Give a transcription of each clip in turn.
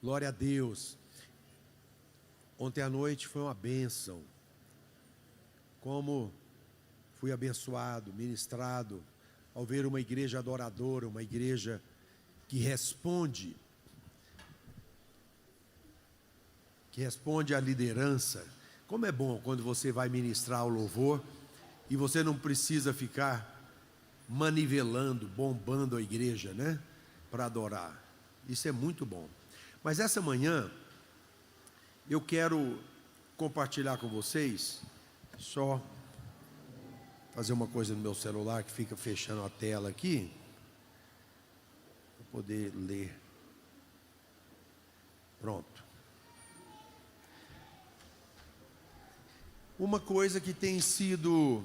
Glória a Deus. Ontem à noite foi uma bênção. Como fui abençoado, ministrado, ao ver uma igreja adoradora, uma igreja que responde à liderança. Como é bom quando você vai ministrar o louvor e você não precisa ficar manivelando, bombando a igreja, né? Para adorar. Isso é muito bom. Mas essa manhã, eu quero compartilhar com vocês, só fazer uma coisa no meu celular que fica fechando a tela aqui, para poder ler. Pronto. Uma coisa que tem sido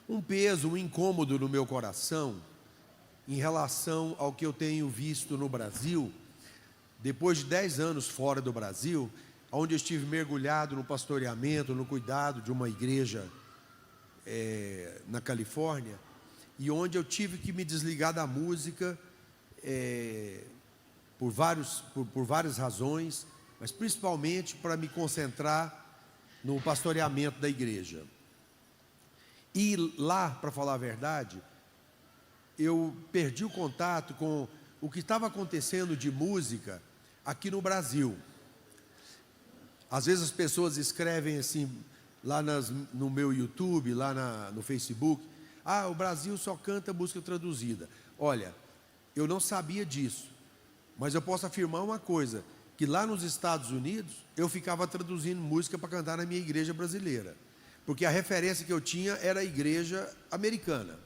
um peso, um incômodo no meu coração, em relação ao que eu tenho visto no Brasil, depois de 10 anos fora do Brasil, onde eu estive mergulhado no pastoreamento, no cuidado de uma igreja na Califórnia, e onde eu tive que me desligar da música por várias razões, mas principalmente para me concentrar no pastoreamento da igreja. E lá, para falar a verdade, eu perdi o contato com o que estava acontecendo de música aqui no Brasil. Às vezes as pessoas escrevem assim, lá no meu YouTube, lá no Facebook, o Brasil só canta música traduzida. Olha, eu não sabia disso, mas eu posso afirmar uma coisa, que lá nos Estados Unidos, eu ficava traduzindo música para cantar na minha igreja brasileira, porque a referência que eu tinha era a igreja americana,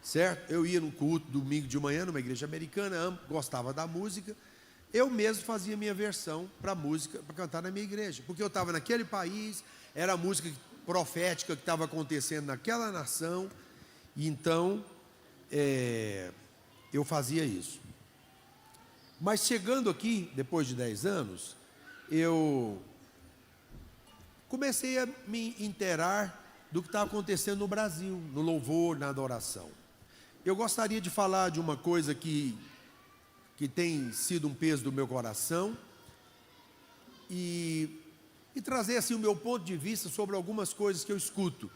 certo? Eu ia no culto domingo de manhã, numa igreja americana, gostava da música, eu mesmo fazia minha versão para música, para cantar na minha igreja, porque eu estava naquele país, era a música profética que estava acontecendo naquela nação, e então eu fazia isso. Mas chegando aqui, depois de 10 anos, eu comecei a me inteirar do que está acontecendo no Brasil, no louvor, na adoração. Eu gostaria de falar de uma coisa que tem sido um peso do meu coração e trazer assim o meu ponto de vista sobre algumas coisas que eu escuto.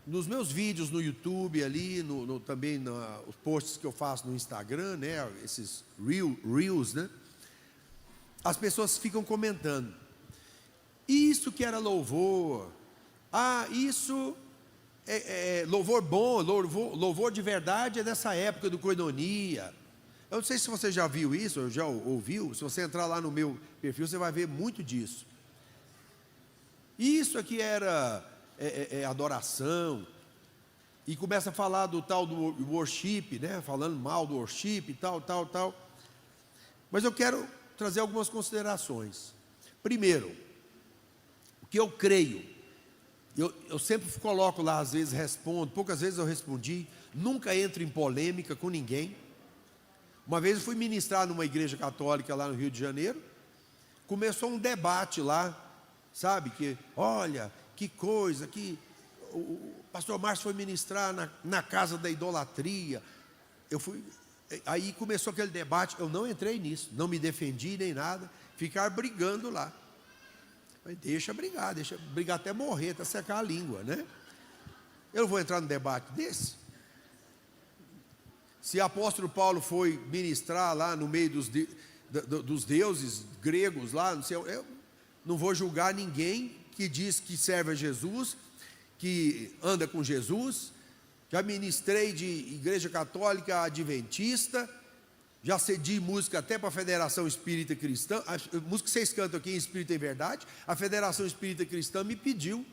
Nos meus vídeos no YouTube ali, também os posts que eu faço no Instagram, né, esses Reels, né, as pessoas ficam comentando. Isso que era louvor, isso é louvor bom, louvor de verdade é dessa época do Koinonia. Eu não sei se você já viu isso, ou já ouviu, se você entrar lá no meu perfil, você vai ver muito disso. Isso aqui era adoração, e começa a falar do tal do worship, né? Falando mal do worship e tal. Mas eu quero trazer algumas considerações. Primeiro, o que eu creio, eu sempre coloco lá, às vezes respondo, poucas vezes eu respondi, nunca entro em polêmica com ninguém. Uma vez eu fui ministrar numa igreja católica lá no Rio de Janeiro, começou um debate lá, sabe, que olha, que coisa, que o pastor Márcio foi ministrar na casa da idolatria. Aí começou aquele debate, eu não entrei nisso, não me defendi nem nada, ficar brigando lá. Mas deixa brigar até morrer, até secar a língua, né? Eu não vou entrar no debate desse. Se o apóstolo Paulo foi ministrar lá no meio dos deuses gregos lá, não sei, eu não vou julgar ninguém que diz que serve a Jesus, que anda com Jesus. Já ministrei de igreja católica adventista, já cedi música até para a Federação Espírita Cristã, a música que vocês cantam aqui em Espírita em Verdade, a Federação Espírita Cristã me pediu,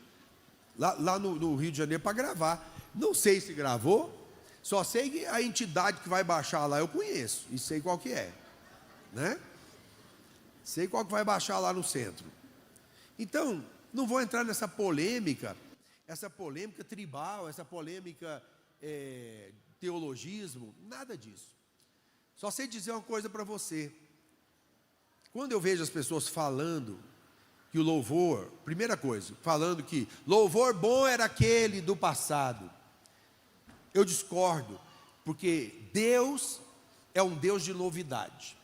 lá no Rio de Janeiro, para gravar. Não sei se gravou, só sei que a entidade que vai baixar lá eu conheço, e sei qual que é, né? Sei qual que vai baixar lá no centro. Então, não vou entrar nessa polêmica, essa polêmica tribal, essa polêmica teologismo, nada disso. Só sei dizer uma coisa para você. Quando eu vejo as pessoas falando que o louvor, primeira coisa, falando que louvor bom era aquele do passado, eu discordo, porque Deus é um Deus de novidade.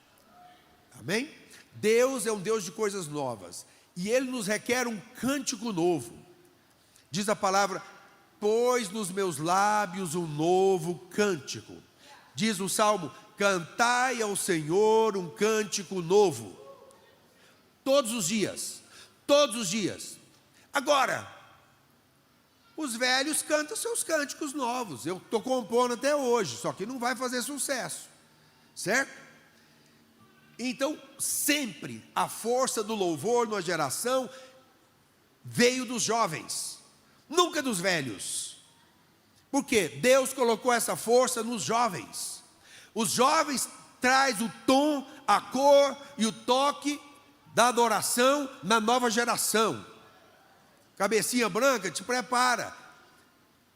Amém? Deus é um Deus de coisas novas. E Ele nos requer um cântico novo. Diz a palavra: pôs nos meus lábios um novo cântico. Diz o Salmo: cantai ao Senhor um cântico novo. Todos os dias. Todos os dias. Agora, os velhos cantam seus cânticos novos. Eu estou compondo até hoje, só que não vai fazer sucesso. Certo? Então, sempre a força do louvor numa geração veio dos jovens, nunca dos velhos. Por quê? Deus colocou essa força nos jovens. Os jovens trazem o tom, a cor e o toque da adoração na nova geração. Cabecinha branca, te prepara.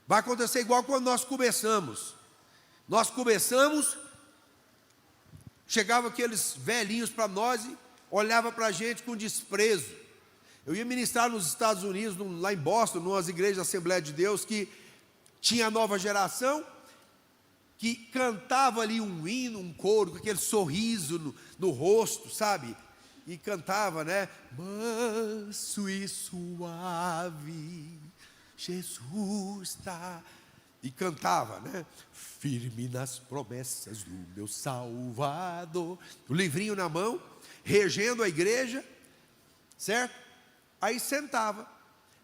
Vai acontecer igual quando nós começamos. Nós começamos, chegava aqueles velhinhos para nós e olhava para a gente com desprezo. Eu ia ministrar nos Estados Unidos, lá em Boston, numas igrejas da Assembleia de Deus, que tinha a nova geração, que cantava ali um hino, um coro, com aquele sorriso no rosto, sabe? E cantava, né? Manso e suave, Jesus está. E cantava, né? Firme nas promessas do meu Salvador. O livrinho na mão, regendo a igreja, certo? Aí sentava.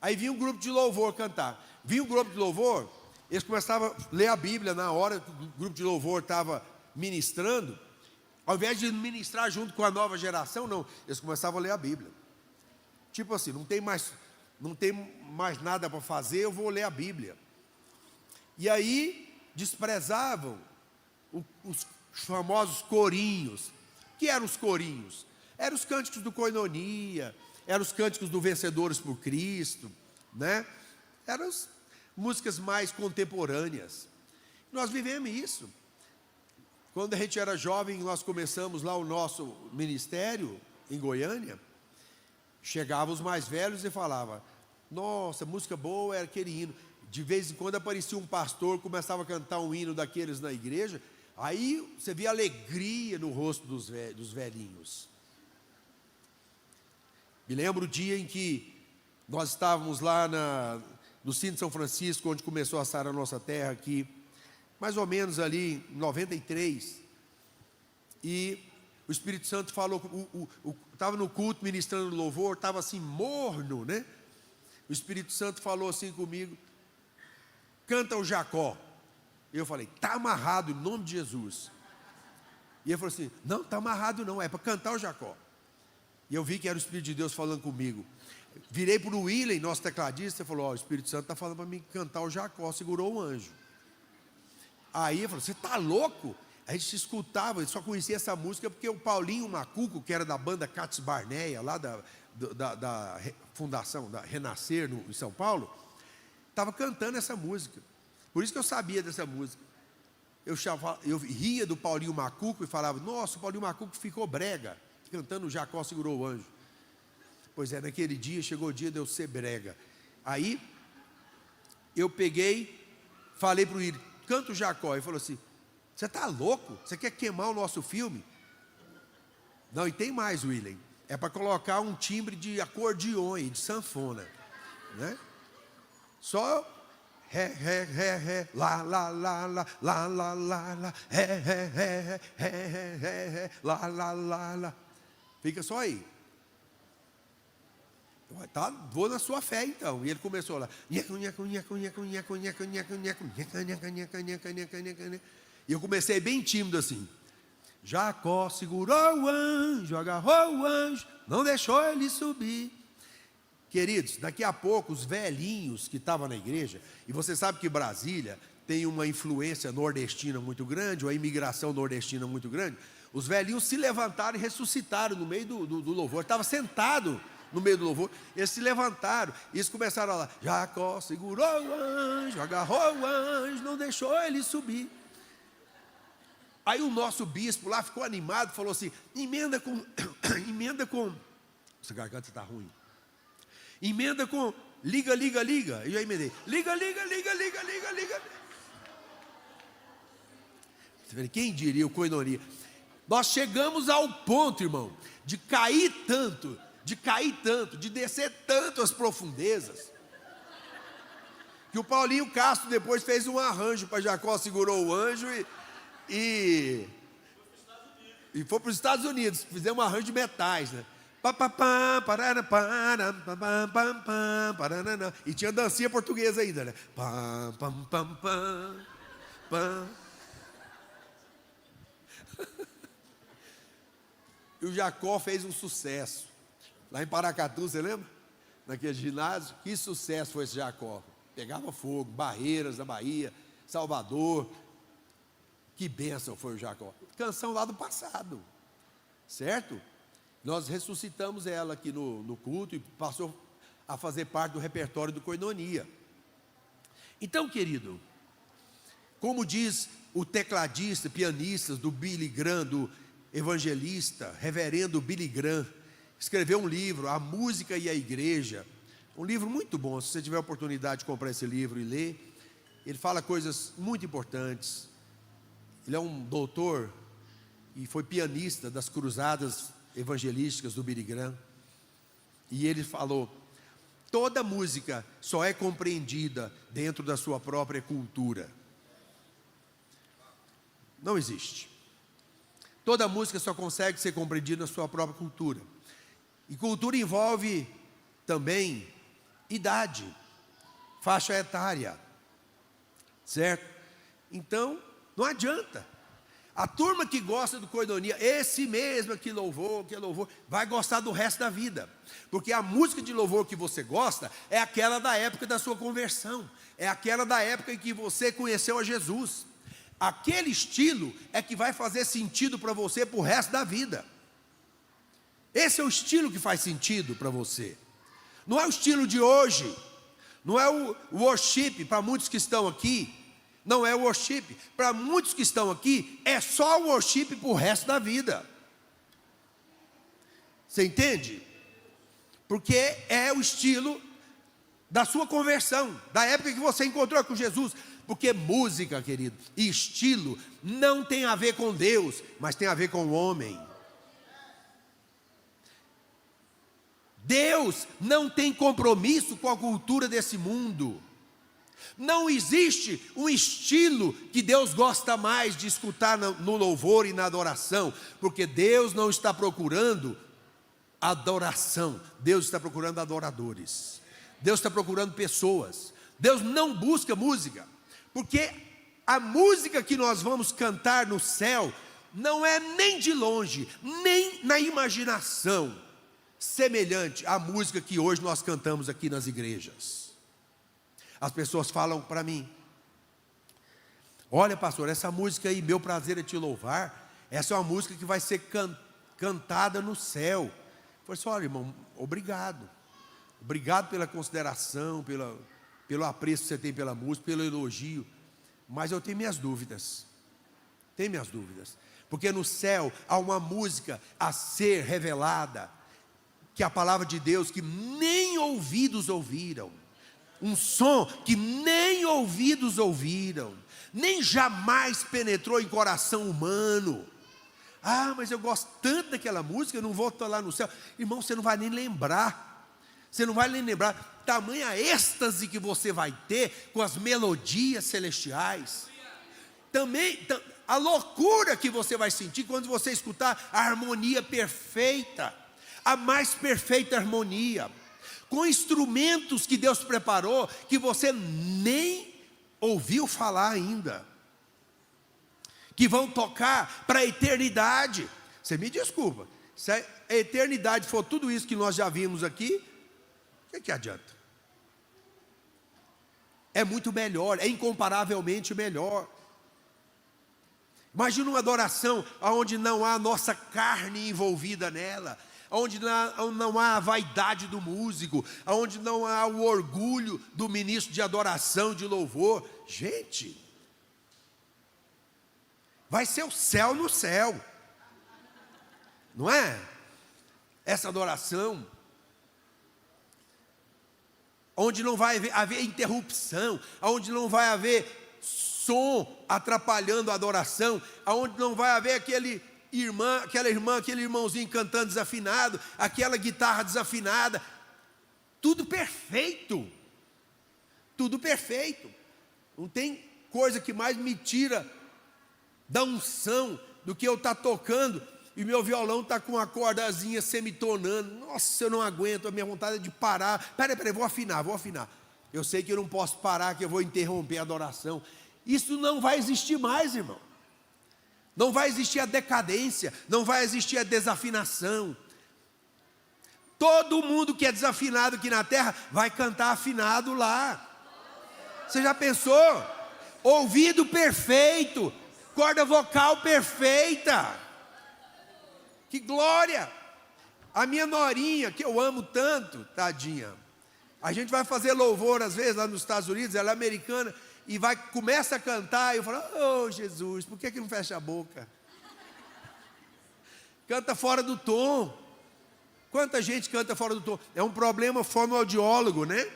Aí vinha um grupo de louvor cantar. Vinha um grupo de louvor, eles começavam a ler a Bíblia na hora que o grupo de louvor estava ministrando. Ao invés de ministrar junto com a nova geração, não, eles começavam a ler a Bíblia. Tipo assim, não tem mais nada para fazer, eu vou ler a Bíblia. E aí desprezavam os famosos corinhos. O que eram os corinhos? Eram os cânticos do Koinonia, eram os cânticos do Vencedores por Cristo, né? Eram as músicas mais contemporâneas. Nós vivemos isso. Quando a gente era jovem, nós começamos lá o nosso ministério em Goiânia. Chegavam os mais velhos e falavam: nossa, música boa era aquele hino. De vez em quando aparecia um pastor, começava a cantar um hino daqueles na igreja. Aí você via alegria no rosto dos velhinhos. Me lembro o dia em que nós estávamos lá no Cine de São Francisco, onde começou a Sara Nossa Terra aqui, mais ou menos ali em 93, e o Espírito Santo falou, estava no culto ministrando louvor, estava assim morno, né? O Espírito Santo falou assim comigo: canta o Jacó. Eu falei: está amarrado em nome de Jesus. E ele falou assim: não, está amarrado não, é para cantar o Jacó. E eu vi que era o Espírito de Deus falando comigo. Virei para o Willen, nosso tecladista, e falou: o Espírito Santo está falando para mim cantar o Jacó. Segurou o anjo. Aí ele falou: você está louco? A gente escutava, ele só conhecia essa música porque o Paulinho Macuco, que era da banda Cats Barneia, lá da fundação, da Renascer, em São Paulo, estava cantando essa música. Por isso que eu sabia dessa música. Eu ria do Paulinho Macuco e falava: nossa, o Paulinho Macuco ficou brega, cantando o Jacó segurou o anjo. Pois é, naquele dia, chegou o dia de eu ser brega. Aí, eu peguei, falei para o William: canta o Jacó. Ele falou assim: você está louco? Você quer queimar o nosso filme? Não, e tem mais, William. É para colocar um timbre de acordeon e de sanfona, né? Só ré, ré, ré, ré, lá, lá, lá, lá, lá, lá, lá, lá, ré, ré, ré, ré, ré, ré, ré, lá, lá, lá, lá. Fica só aí. Tá, vou na sua fé então. E ele começou lá. E eu comecei bem tímido assim. Jacó segurou o anjo, agarrou o anjo, não deixou ele subir. Queridos, daqui a pouco os velhinhos que estavam na igreja, e você sabe que Brasília tem uma influência nordestina muito grande, uma imigração nordestina muito grande. Os velhinhos se levantaram e ressuscitaram no meio do louvor. Estava sentado no meio do louvor, eles se levantaram e eles começaram a falar: Jacó segurou o anjo, agarrou o anjo, não deixou ele subir. Aí o nosso bispo lá ficou animado, falou assim: emenda com essa garganta está ruim, emenda com liga, liga, liga. E eu emendei: liga, liga, liga, liga, liga, liga. Quem diria o Koinonia? Nós chegamos ao ponto, irmão, de cair tanto, de descer tanto as profundezas, que o Paulinho Castro depois fez um arranjo para Jacó, segurou o anjo e foi para os Estados Unidos. Fizemos um arranjo de metais, né? E tinha dancinha portuguesa ainda, né? E o Jacó fez um sucesso lá em Paracatu, você lembra? Naquele ginásio, que sucesso foi esse Jacó. Pegava fogo, Barreiras da Bahia, Salvador. Que bênção foi o Jacó. Canção lá do passado, certo? Nós ressuscitamos ela aqui no culto e passou a fazer parte do repertório do Koinonia. Então, querido, como diz o tecladista, pianista do Billy Graham, do evangelista, reverendo Billy Graham, escreveu um livro, A Música e a Igreja, um livro muito bom. Se você tiver a oportunidade de comprar esse livro e ler, ele fala coisas muito importantes. Ele é um doutor e foi pianista das cruzadas evangelísticas do Billy Graham, e ele falou: toda música só é compreendida dentro da sua própria cultura. Não existe. Toda música só consegue ser compreendida na sua própria cultura. E cultura envolve também idade, faixa etária, certo? Então, não adianta. A turma que gosta do Koinonia, esse mesmo que louvor, vai gostar do resto da vida. Porque a música de louvor que você gosta é aquela da época da sua conversão. É aquela da época em que você conheceu a Jesus. Aquele estilo é que vai fazer sentido para você para o resto da vida. Esse é o estilo que faz sentido para você. Não é o estilo de hoje. Não é o worship para muitos que estão aqui. Não é o worship. Para muitos que estão aqui, é só o worship para o resto da vida. Você entende? Porque é o estilo da sua conversão, da época que você encontrou com Jesus. Porque música, querido, e estilo não tem a ver com Deus, mas tem a ver com o homem. Deus não tem compromisso com a cultura desse mundo. Não existe um estilo que Deus gosta mais de escutar no louvor e na adoração, porque Deus não está procurando adoração, Deus está procurando adoradores, Deus está procurando pessoas. Deus não busca música, porque a música que nós vamos cantar no céu não é nem de longe, nem na imaginação, semelhante à música que hoje nós cantamos aqui nas igrejas. As pessoas falam para mim: olha, pastor, essa música aí, Meu Prazer é Te Louvar, essa é uma música que vai ser cantada no céu. Eu falei assim: olha, irmão, obrigado pela consideração, pelo apreço que você tem pela música, pelo elogio, mas eu tenho minhas dúvidas, porque no céu há uma música a ser revelada, que é a palavra de Deus, que nem ouvidos ouviram, um som que nem ouvidos ouviram, nem jamais penetrou em coração humano. Ah, mas eu gosto tanto daquela música, eu não vou estar lá no céu. Irmão, você não vai nem lembrar, tamanha êxtase que você vai ter com as melodias celestiais. Também a loucura que você vai sentir quando você escutar a harmonia perfeita, a mais perfeita harmonia, com instrumentos que Deus preparou, que você nem ouviu falar ainda, que vão tocar para a eternidade. Você me desculpa, se a eternidade for tudo isso que nós já vimos aqui, o que adianta? É muito melhor, é incomparavelmente melhor. Imagina uma adoração onde não há a nossa carne envolvida nela, onde não há a vaidade do músico, onde não há o orgulho do ministro de adoração, de louvor. Gente, vai ser o céu no céu, não é? Essa adoração, onde não vai haver interrupção, onde não vai haver som atrapalhando a adoração, aonde não vai haver aquela irmã, aquele irmãozinho cantando desafinado, aquela guitarra desafinada, tudo perfeito, tudo perfeito. Não tem coisa que mais me tira da unção do que eu estar tocando e meu violão está com uma cordazinha semitonando. Nossa, eu não aguento, a minha vontade é de parar. Peraí, vou afinar. Eu sei que eu não posso parar, que eu vou interromper a adoração. Isso não vai existir mais, irmão. Não vai existir a decadência, não vai existir a desafinação. Todo mundo que é desafinado aqui na terra vai cantar afinado lá. Você já pensou? Ouvido perfeito, corda vocal perfeita. Que glória! A minha norinha, que eu amo tanto, tadinha. A gente vai fazer louvor às vezes lá nos Estados Unidos, ela é americana, e começa a cantar, e eu falo, oh Jesus, por que não fecha a boca? Canta fora do tom. Quanta gente canta fora do tom? É um problema fonoaudiólogo, né?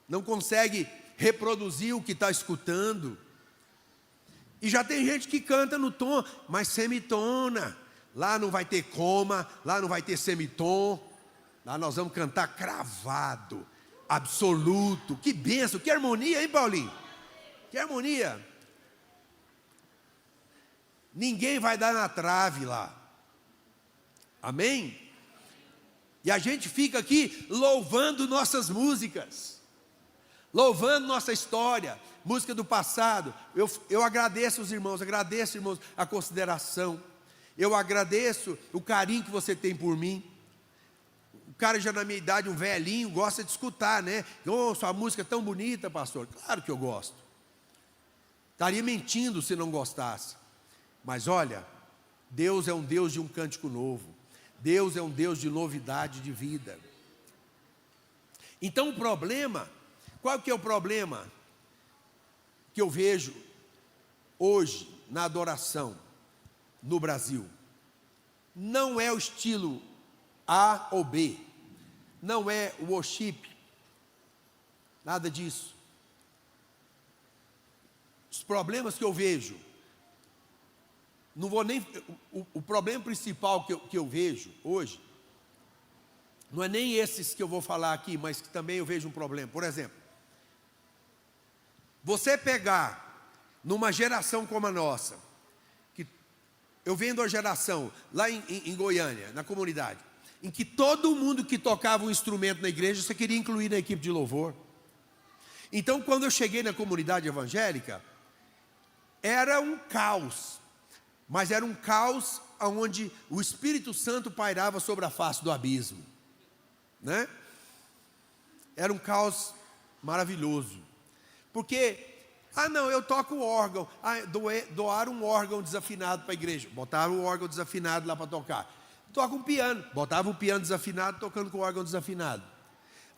Não consegue reproduzir o que está escutando. E já tem gente que canta no tom, mas semitona. Lá não vai ter coma, lá não vai ter semitom. Lá nós vamos cantar cravado, absoluto. Que bênção, que harmonia, hein, Paulinho? Que harmonia. Ninguém vai dar na trave lá. Amém? E a gente fica aqui louvando nossas músicas, louvando nossa história, música do passado. Eu agradeço os irmãos, a consideração. Eu agradeço o carinho que você tem por mim. O cara já na minha idade, um velhinho, gosta de escutar, né? Oh, sua música é tão bonita, pastor. Claro que eu gosto. Estaria mentindo se não gostasse. Mas olha, Deus é um Deus de um cântico novo. Deus é um Deus de novidade de vida. Então o problema, qual que é o problema que eu vejo hoje na adoração no Brasil? Não é o estilo A ou B, não é o worship, nada disso. Os problemas que eu vejo, não vou nem, o problema principal que eu vejo hoje, não é nem esses que eu vou falar aqui, mas que também eu vejo um problema. Por exemplo, você pegar numa geração como a nossa, que eu vendo a geração lá em Goiânia, na comunidade, em que todo mundo que tocava um instrumento na igreja, você queria incluir na equipe de louvor. Então, quando eu cheguei na comunidade evangélica, era um caos, mas era um caos onde o Espírito Santo pairava sobre a face do abismo, né? Era um caos maravilhoso, porque, não, eu toco o órgão, doaram um órgão desafinado para a igreja, botaram o órgão desafinado lá para tocar. Toco um piano, botava o piano desafinado, tocando com o órgão desafinado.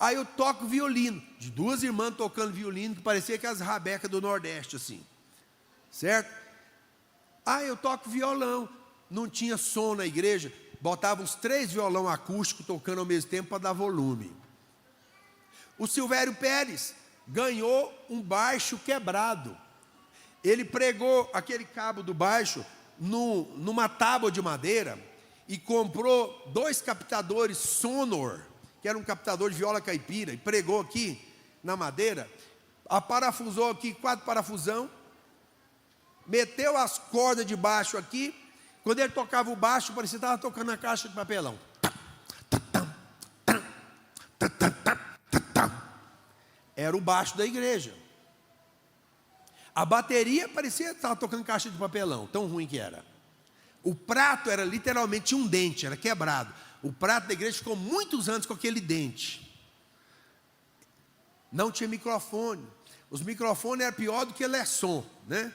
Aí eu toco violino, de duas irmãs tocando violino, que parecia que as rabecas do Nordeste, assim, certo? Eu toco violão, não tinha som na igreja, botava uns 3 violão acústico tocando ao mesmo tempo para dar volume. O Silvério Pérez ganhou um baixo quebrado. Ele pregou aquele cabo do baixo numa tábua de madeira e comprou 2 captadores Sonor, que era um captador de viola caipira, e pregou aqui na madeira, aparafusou aqui 4 parafusão, meteu as cordas de baixo aqui. Quando ele tocava o baixo, parecia que estava tocando na caixa de papelão. Era o baixo da igreja. A bateria parecia que estava tocando caixa de papelão, tão ruim que era. O prato era literalmente um dente, era quebrado. O prato da igreja ficou muitos anos com aquele dente. Não tinha microfone. Os microfones eram pior do que som, né?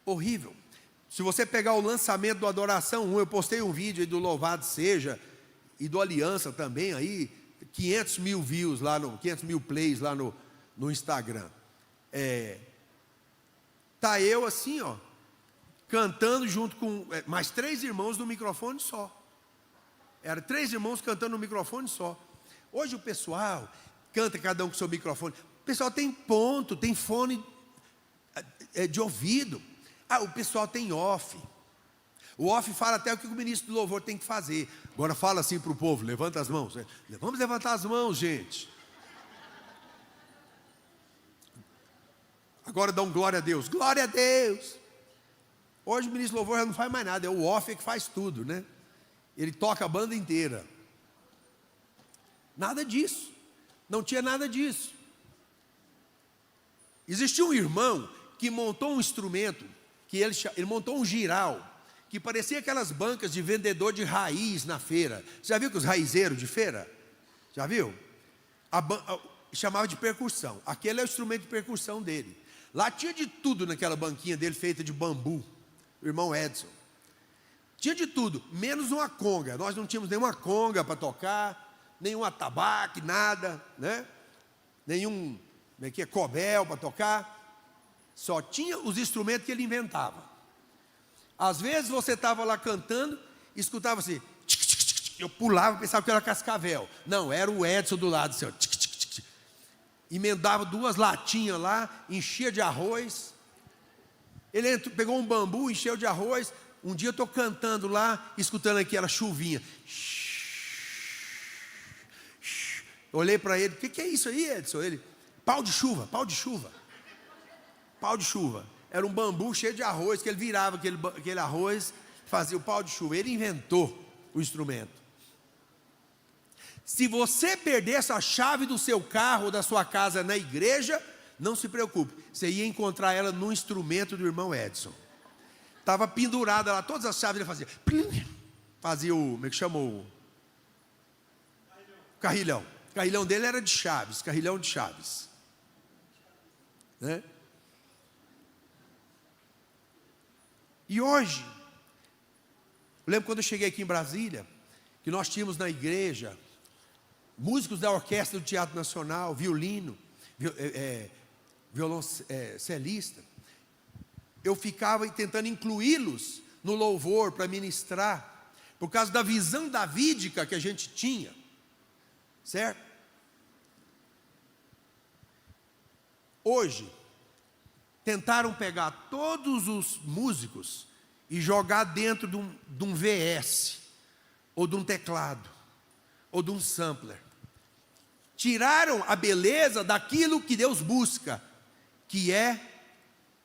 Horrível. Se você pegar o lançamento do Adoração 1, eu postei um vídeo aí do Louvado Seja e do Aliança também, aí 500 mil views lá, 500 mil plays lá no Instagram. Tá eu assim, ó, cantando junto com mais 3 irmãos no microfone só. Era 3 irmãos cantando no microfone só. Hoje o pessoal canta cada um com seu microfone. pessoal tem ponto, tem fone de ouvido. O pessoal tem off. O off fala até o que o ministro do louvor tem que fazer. Agora fala assim para o povo, levanta as mãos. Vamos levantar as mãos, gente. Agora dá um glória a Deus. Glória a Deus. Hoje o ministro do louvor já não faz mais nada, é o off que faz tudo, né? Ele toca a banda inteira. Nada disso. Não tinha nada disso. Existia um irmão que montou um instrumento, que ele montou um giral, que parecia aquelas bancas de vendedor de raiz na feira. Você já viu que os raizeiros de feira? Já viu? Chamava de percussão. Aquele é o instrumento de percussão dele. Lá tinha de tudo naquela banquinha dele, feita de bambu. O irmão Edson. Tinha de tudo, menos uma conga. Nós não tínhamos nenhuma conga para tocar, nenhum atabaque, nada, né? Nenhum, cobel para tocar. Só tinha os instrumentos que ele inventava. Às vezes você estava lá cantando, escutava assim, tic, tic, tic, tic. Eu pulava, pensava que era cascavel. Não, era o Edson do lado, assim, ó, tic, tic, tic, tic. Emendava 2 latinhas lá, enchia de arroz. Ele pegou um bambu, encheu de arroz. Um dia eu estou cantando lá, escutando aquela chuvinha. Olhei para ele, o que é isso aí, Edson? Ele, pau de chuva, pau de chuva. Pau de chuva. Era um bambu cheio de arroz, que ele virava aquele arroz, fazia o pau de chuva. Ele inventou o instrumento. Se você perdesse a chave do seu carro, da sua casa na igreja, não se preocupe, você ia encontrar ela no instrumento do irmão Edson. Estava pendurada lá, todas as chaves ele fazia. Fazia o, como é que chamou? Carrilhão. O carrilhão dele era de chaves, carrilhão de chaves. Né? E hoje, eu lembro quando eu cheguei aqui em Brasília, que nós tínhamos na igreja músicos da orquestra do Teatro Nacional, violino, violoncelista. Eu ficava tentando incluí-los no louvor para ministrar, por causa da visão davídica que a gente tinha, certo? Hoje, tentaram pegar todos os músicos e jogar dentro de um VS, ou de um teclado, ou de um sampler. Tiraram a beleza daquilo que Deus busca, que é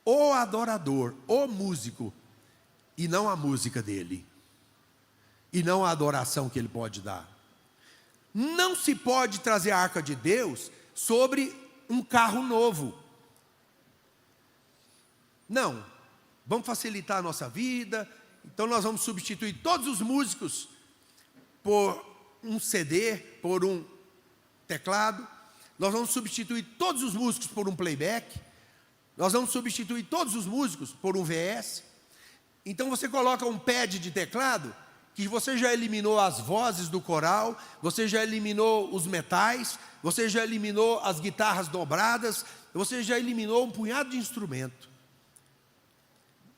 o adorador, o músico, e não a música dele, e não a adoração que ele pode dar. Não se pode trazer a arca de Deus sobre um carro novo. Não, vamos facilitar a nossa vida, então nós vamos substituir todos os músicos por um CD, por um teclado, nós vamos substituir todos os músicos por um playback, nós vamos substituir todos os músicos por um VS. Então você coloca um pad de teclado, que você já eliminou as vozes do coral, você já eliminou os metais, você já eliminou as guitarras dobradas, você já eliminou um punhado de instrumento.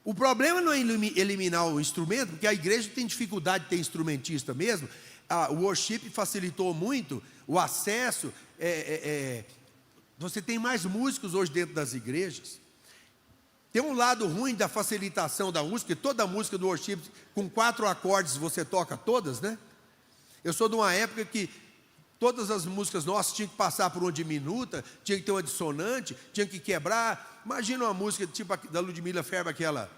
O problema não é eliminar o instrumento, porque a igreja tem dificuldade de ter instrumentista mesmo. O worship facilitou muito o acesso. Você tem mais músicos hoje dentro das igrejas. Tem um lado ruim da facilitação da música, que toda música do worship, com 4 acordes, você toca todas, né? Eu sou de uma época que todas as músicas nossas tinham que passar por uma diminuta, tinha que ter uma dissonante, tinha que quebrar. Imagina uma música tipo da Ludmilla Ferber, aquela: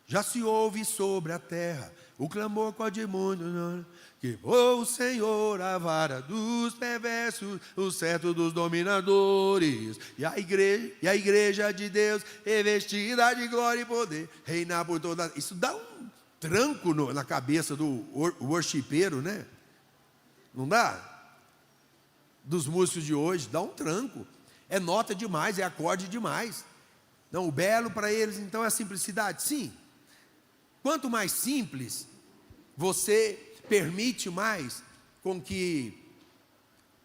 já se ouve sobre a terra o clamor coadmundo, que o Senhor a vara dos perversos, o certo dos dominadores, e a igreja de Deus revestida de glória e poder, reinar por toda. Isso dá um tranco na cabeça do worshipeiro, né? Não dá? Dos músicos de hoje, dá um tranco. É nota demais, é acorde demais. Não, o belo para eles então é a simplicidade. Sim. Quanto mais simples, você permite mais com que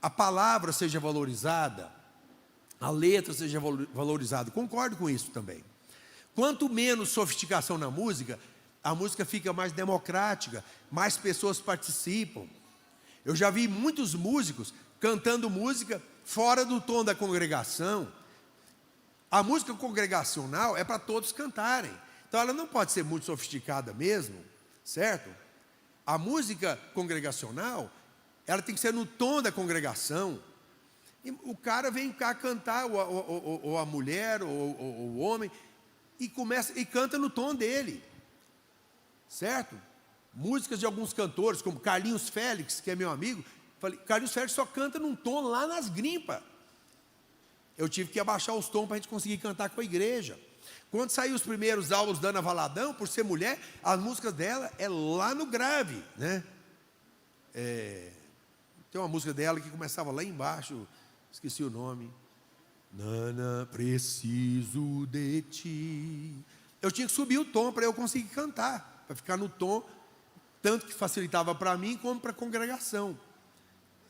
a palavra seja valorizada, a letra seja valorizada. Concordo com isso também. Quanto menos sofisticação na música, a música fica mais democrática, mais pessoas participam. Eu já vi muitos músicos cantando música fora do tom da congregação. A música congregacional é para todos cantarem. Então ela não pode ser muito sofisticada mesmo, certo? A música congregacional, ela tem que ser no tom da congregação. E o cara vem cá cantar, ou a mulher, ou o homem, e começa e canta no tom dele, certo? Músicas de alguns cantores, como Carlinhos Félix, que é meu amigo, falei, Carlinhos Félix só canta num tom lá nas grimpas. Eu tive que abaixar os tons para a gente conseguir cantar com a igreja. Quando saiu os primeiros álbuns da Ana Valadão, por ser mulher, as músicas dela é lá no grave, né? Tem uma música dela que começava lá embaixo, esqueci o nome. Nana, preciso de ti. Eu tinha que subir o tom para eu conseguir cantar, para ficar no tom, tanto que facilitava para mim como para a congregação,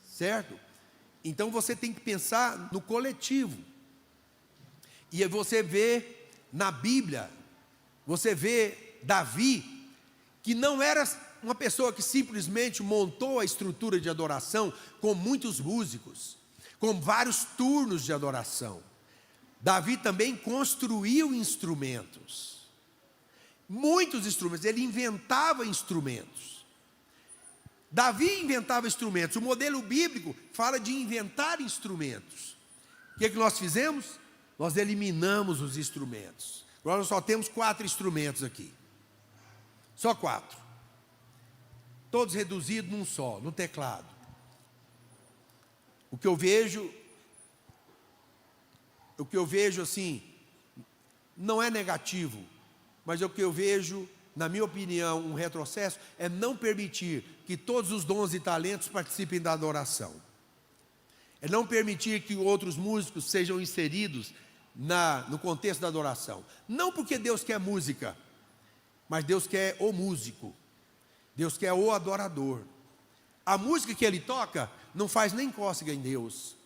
certo? Então você tem que pensar no coletivo. E aí você vê na Bíblia, você vê Davi, que não era uma pessoa que simplesmente montou a estrutura de adoração com muitos músicos, com vários turnos de adoração. Davi também construiu instrumentos, muitos instrumentos, ele inventava instrumentos. Davi inventava instrumentos. O modelo bíblico fala de inventar instrumentos. O que nós fizemos? Nós eliminamos os instrumentos. Agora nós só temos 4 instrumentos aqui. Só 4. Todos reduzidos num só, no teclado. O que eu vejo assim, não é negativo, mas o que eu vejo, na minha opinião, um retrocesso, é não permitir que todos os dons e talentos participem da adoração. É não permitir que outros músicos sejam inseridos no contexto da adoração. Não porque Deus quer música, mas Deus quer o músico. Deus quer o adorador. A música que ele toca não faz nem cócega em Deus,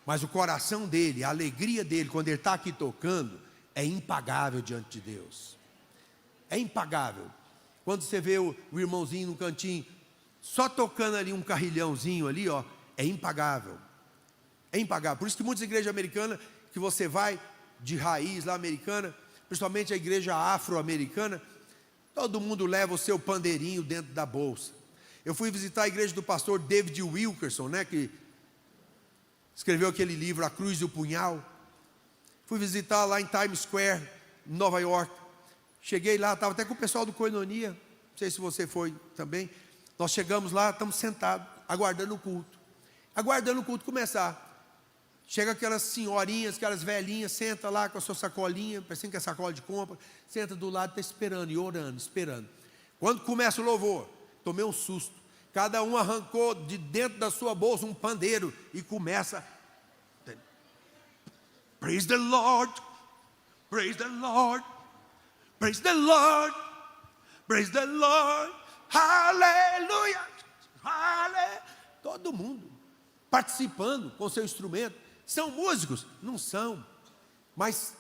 mas o coração dele, a alegria dele, quando ele está aqui tocando, é impagável diante de Deus. É impagável. Quando você vê o irmãozinho no cantinho, só tocando ali um carrilhãozinho ali, ó, é impagável. É impagável. Por isso que muitas igrejas americanas, que você vai de raiz lá americana, principalmente a igreja afro-americana, todo mundo leva o seu pandeirinho dentro da bolsa. Eu fui visitar a igreja do pastor David Wilkerson, né, que escreveu aquele livro, A Cruz e o Punhal. Fui visitar lá em Times Square, em Nova York. Cheguei lá, estava até com o pessoal do Koinonia, não sei se você foi também. Nós chegamos lá, estamos sentados, aguardando o culto. Aguardando o culto começar. Chega aquelas senhorinhas, aquelas velhinhas, senta lá com a sua sacolinha, parecendo que é sacola de compra, senta do lado, está esperando e orando, esperando. Quando começa o louvor, tomei um susto. Cada um arrancou de dentro da sua bolsa um pandeiro e começa. Praise the Lord, praise the Lord, praise the Lord, praise the Lord, aleluia, aleluia. Todo mundo participando com seu instrumento. São músicos? Não são, mas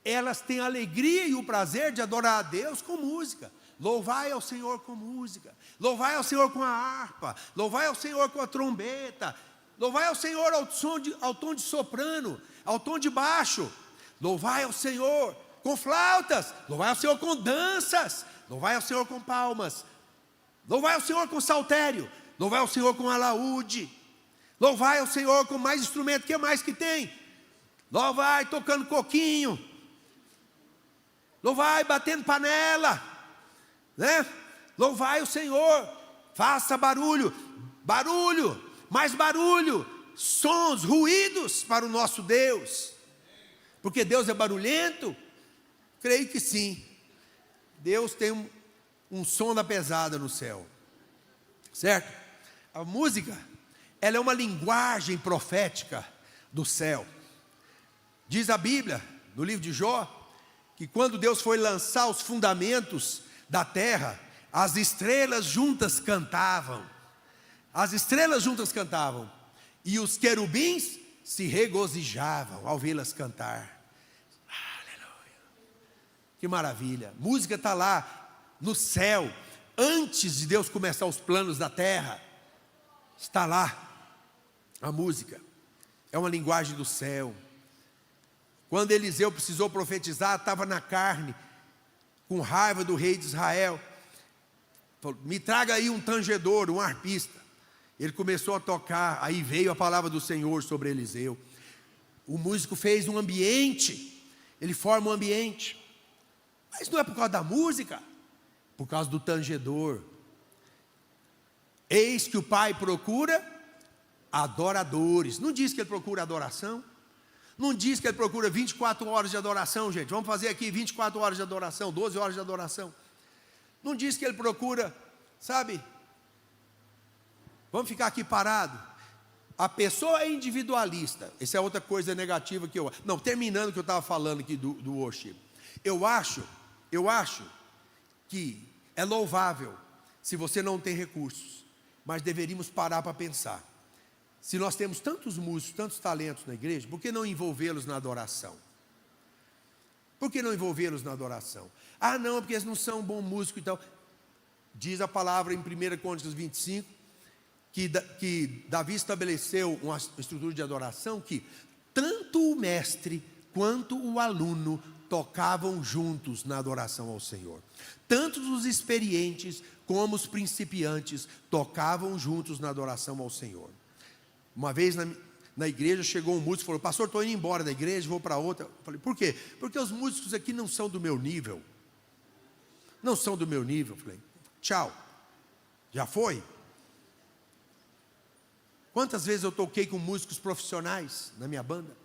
elas têm a alegria e o prazer de adorar a Deus com música. Louvai ao Senhor com música, louvai ao Senhor com a harpa, louvai ao Senhor com a trombeta, louvai ao Senhor ao tom de soprano, ao tom de baixo, louvai ao Senhor com flautas, louvai ao Senhor com danças, louvai ao Senhor com palmas, louvai ao Senhor com saltério, louvai ao Senhor com alaúde, louvai ao Senhor com mais instrumento. O que mais que tem? Louvai tocando coquinho, louvai batendo panela, né? Louvai o Senhor, faça barulho, barulho, mais barulho, sons, ruídos para o nosso Deus, porque Deus é barulhento? Creio que sim. Deus tem um som da pesada no céu, certo? A música, ela é uma linguagem profética do céu. Diz a Bíblia, no livro de Jó, que quando Deus foi lançar os fundamentos da terra, as estrelas juntas cantavam. As estrelas juntas cantavam. E os querubins se regozijavam ao vê-las cantar. Aleluia. Que maravilha. Música está lá no céu. Antes de Deus começar os planos da terra, está lá a música. é uma linguagem do céu. Quando Eliseu precisou profetizar, estava na carne, com raiva do rei de Israel. Falou: me traga aí um tangedor, um arpista. Ele começou a tocar, aí veio a palavra do Senhor sobre Eliseu. O músico fez um ambiente, ele forma um ambiente. Mas não é por causa da música, por causa do tangedor. Eis que o Pai procura adoradores. Não diz que ele procura adoração. Não diz que ele procura 24 horas de adoração, gente. Vamos fazer aqui 24 horas de adoração, 12 horas de adoração. Não diz que ele procura, sabe? Vamos ficar aqui parado. A pessoa é individualista. Essa é outra coisa negativa que eu... Não, terminando o que eu estava falando aqui do worship. Eu acho que é louvável se você não tem recursos. Mas deveríamos parar para pensar. Se nós temos tantos músicos, tantos talentos na igreja, por que não envolvê-los na adoração? Por que não envolvê-los na adoração? Ah, não, porque eles não são bons músicos e tal. Diz a palavra em 1 Crônicas 25, que Davi estabeleceu uma estrutura de adoração que tanto o mestre quanto o aluno tocavam juntos na adoração ao Senhor. Tanto os experientes como os principiantes tocavam juntos na adoração ao Senhor. Uma vez na igreja chegou um músico e falou: pastor, estou indo embora da igreja, vou para outra. Eu falei: por quê? Porque os músicos aqui não são do meu nível. Não são do meu nível. Eu falei: tchau. Já foi? Quantas vezes eu toquei com músicos profissionais na minha banda?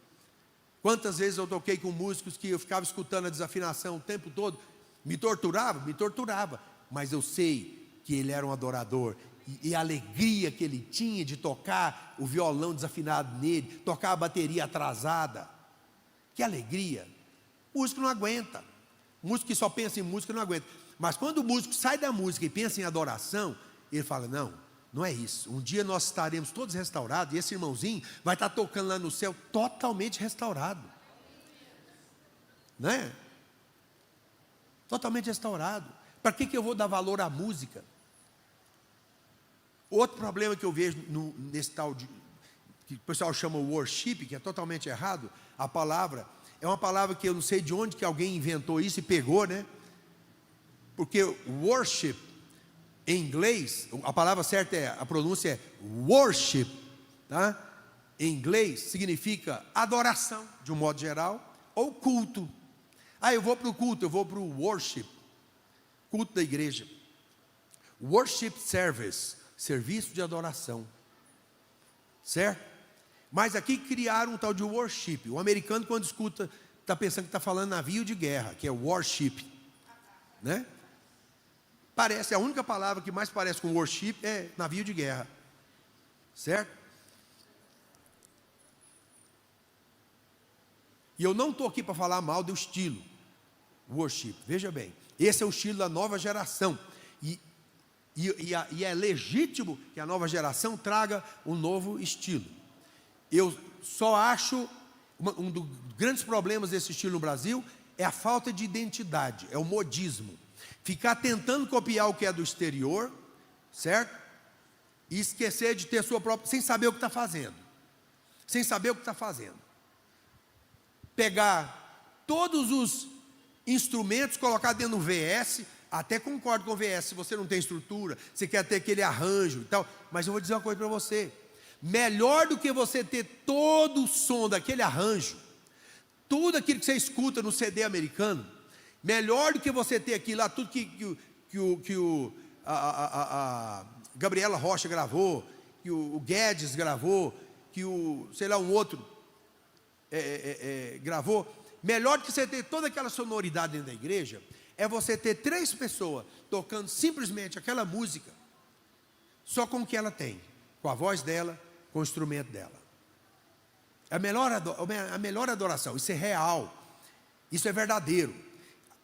Quantas vezes eu toquei com músicos que eu ficava escutando a desafinação o tempo todo? Me torturava. Mas eu sei que ele era um adorador. E a alegria que ele tinha de tocar o violão desafinado nele, tocar a bateria atrasada. Que alegria. O músico não aguenta. O músico que só pensa em música não aguenta. Mas quando o músico sai da música e pensa em adoração, ele fala: não é isso. Um dia nós estaremos todos restaurados e esse irmãozinho vai estar tocando lá no céu totalmente restaurado. Não é? Totalmente restaurado. Para que eu vou dar valor à música? Outro problema que eu vejo nesse tal de, que o pessoal chama worship, que é totalmente errado, a palavra, é uma palavra que eu não sei de onde que alguém inventou isso e pegou, né? Porque worship, em inglês, a palavra certa a pronúncia é worship, tá? Em inglês significa adoração, de um modo geral, ou culto. Ah, eu vou para o culto, eu vou para o worship, culto da igreja. Worship service, serviço de adoração, certo? Mas aqui criaram um tal de worship. O americano, quando escuta, está pensando que está falando navio de guerra, que é warship, né? Parece, a única palavra que mais parece com worship é navio de guerra, certo? E eu não estou aqui para falar mal do estilo worship, veja bem, esse é o estilo da nova geração, e é legítimo que a nova geração traga um novo estilo. Eu só acho, um dos grandes problemas desse estilo no Brasil é a falta de identidade, é o modismo. Ficar tentando copiar o que é do exterior, certo? E esquecer de ter sua própria, sem saber o que está fazendo. Sem saber o que está fazendo. Pegar todos os instrumentos, colocar dentro do VS. Até concordo com o VS, se você não tem estrutura, você quer ter aquele arranjo e tal, mas eu vou dizer uma coisa para você: melhor do que você ter todo o som daquele arranjo, tudo aquilo que você escuta no CD americano, melhor do que você ter aqui lá, tudo que a Gabriela Rocha gravou, que o Guedes gravou, que um outro gravou, melhor do que você ter toda aquela sonoridade dentro da igreja, é você ter 3 pessoas tocando simplesmente aquela música, só com o que ela tem, com a voz dela, com o instrumento dela. A melhor adoração, isso é real, isso é verdadeiro.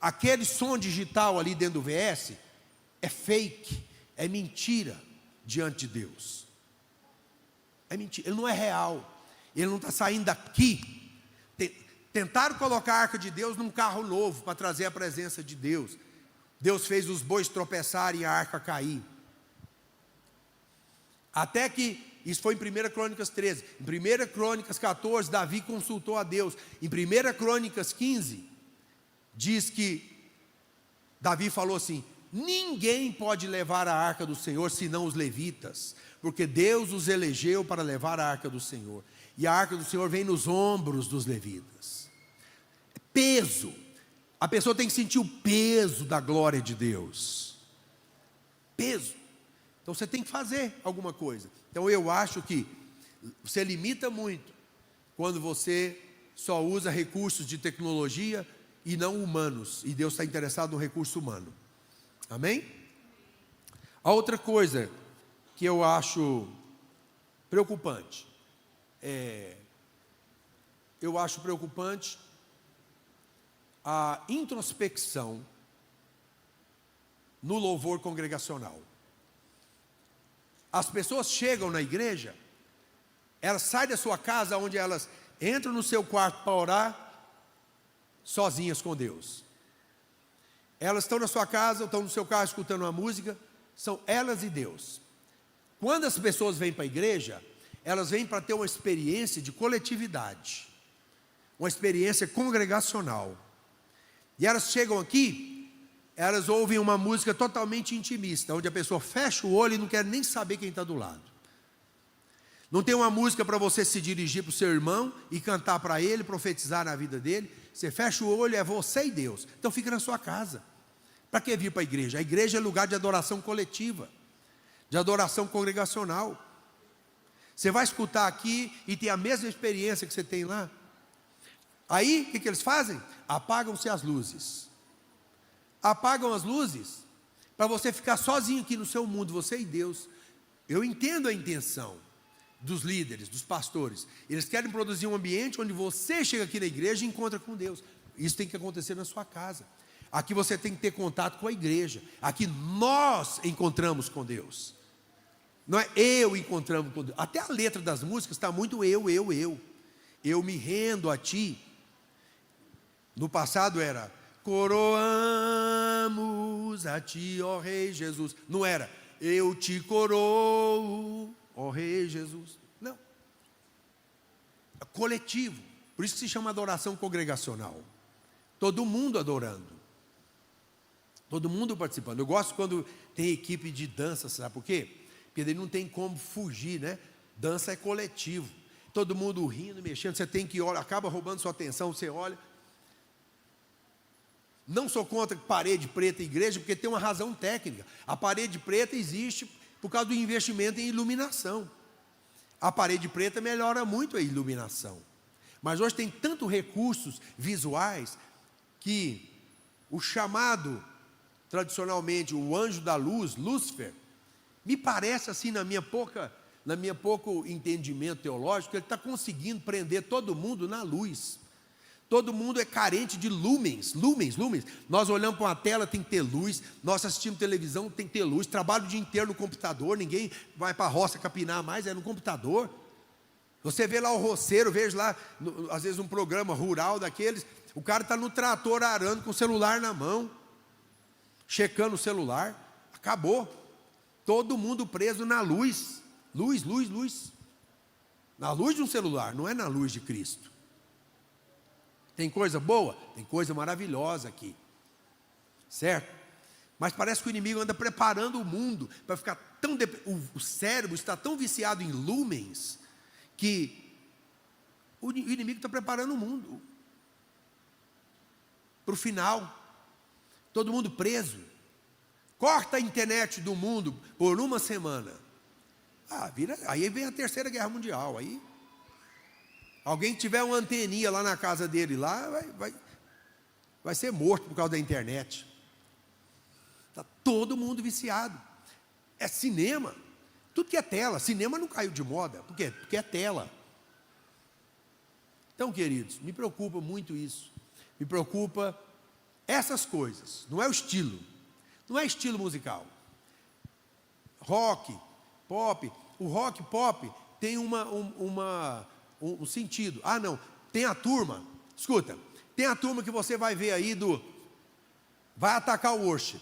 Aquele som digital ali dentro do VS é fake, é mentira diante de Deus. É mentira, ele não é real, ele não está saindo daqui. Tentaram colocar a arca de Deus num carro novo para trazer a presença de Deus. Deus fez os bois tropeçarem e a arca cair. Até que isso foi em 1 Crônicas 13. Em 1 Crônicas 14, Davi consultou a Deus. Em 1 Crônicas 15, diz que Davi falou assim: ninguém pode levar a arca do Senhor senão os levitas, porque Deus os elegeu para levar a arca do Senhor. E a arca do Senhor vem nos ombros dos levitas. Peso. A pessoa tem que sentir o peso da glória de Deus. Peso. Então você tem que fazer alguma coisa. Então eu acho que você limita muito quando você só usa recursos de tecnologia e não humanos. E Deus está interessado no recurso humano. Amém? A outra coisa que eu acho preocupante eu acho preocupante a introspecção no louvor congregacional. As pessoas chegam na igreja, elas saem da sua casa, onde elas entram no seu quarto para orar, sozinhas com Deus. Elas estão na sua casa, estão no seu carro escutando uma música, são elas e Deus. Quando as pessoas vêm para a igreja, elas vêm para ter uma experiência de coletividade, uma experiência congregacional. E elas chegam aqui, elas ouvem uma música totalmente intimista, onde a pessoa fecha o olho e não quer nem saber quem está do lado. Não tem uma música para você se dirigir para o seu irmão e cantar para ele, profetizar na vida dele. Você fecha o olho, é você e Deus. Então fica na sua casa. Para que vir para a igreja? A igreja é lugar de adoração coletiva, de adoração congregacional. Você vai escutar aqui e ter a mesma experiência que você tem lá. Aí, o que eles fazem? Apagam-se as luzes. Apagam as luzes para você ficar sozinho aqui no seu mundo, você e Deus. Eu entendo a intenção dos líderes, dos pastores. Eles querem produzir um ambiente onde você chega aqui na igreja e encontra com Deus. Isso tem que acontecer na sua casa. Aqui você tem que ter contato com a igreja. Aqui nós encontramos com Deus. Não é eu encontramos com Deus. Até a letra das músicas está muito eu. Eu me rendo a ti. No passado era: coroamos a ti, ó Rei Jesus. Não era: eu te coroo, ó Rei Jesus. Não. É coletivo. Por isso que se chama adoração congregacional. Todo mundo adorando. Todo mundo participando. Eu gosto quando tem equipe de dança, sabe por quê? Porque daí não tem como fugir, né? Dança é coletivo. Todo mundo rindo, mexendo, você tem que olhar, acaba roubando sua atenção, você olha. Não sou contra parede preta e igreja, porque tem uma razão técnica. A parede preta existe por causa do investimento em iluminação. A parede preta melhora muito a iluminação. Mas hoje tem tantos recursos visuais que o chamado, tradicionalmente, o anjo da luz, Lúcifer, me parece assim, na minha pouco entendimento teológico, ele está conseguindo prender todo mundo na luz. Todo mundo é carente de lumens. Nós olhamos para uma tela, tem que ter luz. Nós assistimos televisão, tem que ter luz. Trabalho o dia inteiro no computador, ninguém vai para a roça capinar mais, é no computador. Você vê lá o roceiro, vejo lá, às vezes um programa rural daqueles, o cara está no trator arando com o celular na mão, checando o celular, acabou. Todo mundo preso na luz. Luz. Na luz de um celular, não é na luz de Cristo. Tem coisa boa? Tem coisa maravilhosa aqui. Certo? Mas parece que o inimigo anda preparando o mundo para ficar tão... O cérebro está tão viciado em lumens que o inimigo está preparando o mundo para o final. Todo mundo preso. Corta a internet do mundo por uma semana. Aí vem a Terceira Guerra Mundial. Aí alguém que tiver uma anteninha lá na casa dele, lá vai ser morto por causa da internet. Está todo mundo viciado. É cinema. Tudo que é tela. Cinema não caiu de moda. Por quê? Porque é tela. Então, queridos, me preocupa muito isso. Me preocupa essas coisas. Não é o estilo. Não é estilo musical. Rock, pop. O rock pop tem um sentido. Não, tem a turma, escuta, tem a turma que você vai ver aí vai atacar o worship.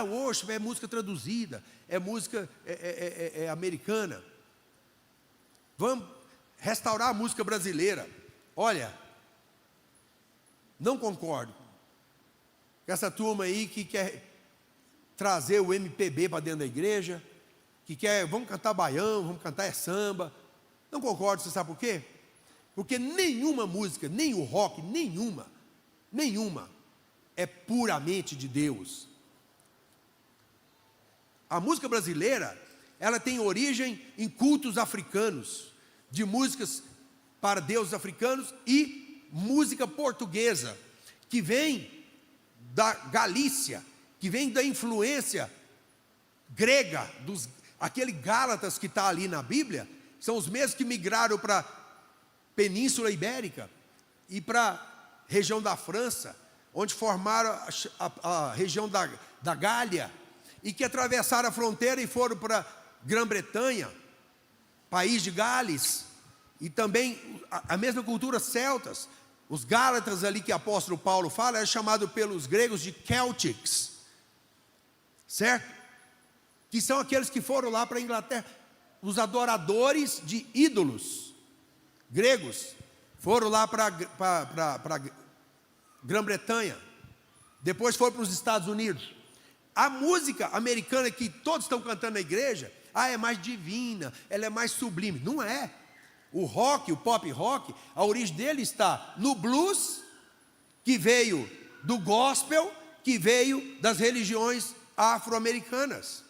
O worship é música traduzida, é música americana. Vamos restaurar a música brasileira. Olha, não concordo com essa turma aí que quer trazer o MPB para dentro da igreja, que quer, vamos cantar baião, vamos cantar samba. Não concordo, você sabe por quê? Porque nenhuma música, nem o rock, nenhuma é puramente de Deus. A música brasileira, ela tem origem em cultos africanos, de músicas para deuses africanos, e música portuguesa, que vem da Galícia, que vem da influência grega, aquele Gálatas que está ali na Bíblia, são os mesmos que migraram para a Península Ibérica e para a região da França, onde formaram a região da Gália, e que atravessaram a fronteira e foram para Grã-Bretanha, país de Gales, e também a mesma cultura celtas. Os Gálatas ali que o apóstolo Paulo fala, é chamado pelos gregos de Celtics, certo? Que são aqueles que foram lá para a Inglaterra, os adoradores de ídolos gregos, foram lá para Grã-Bretanha, depois foram para os Estados Unidos. A música americana que todos estão cantando na igreja, é mais divina, ela é mais sublime. Não é. O rock, o pop rock, a origem dele está no blues, que veio do gospel, que veio das religiões afro-americanas,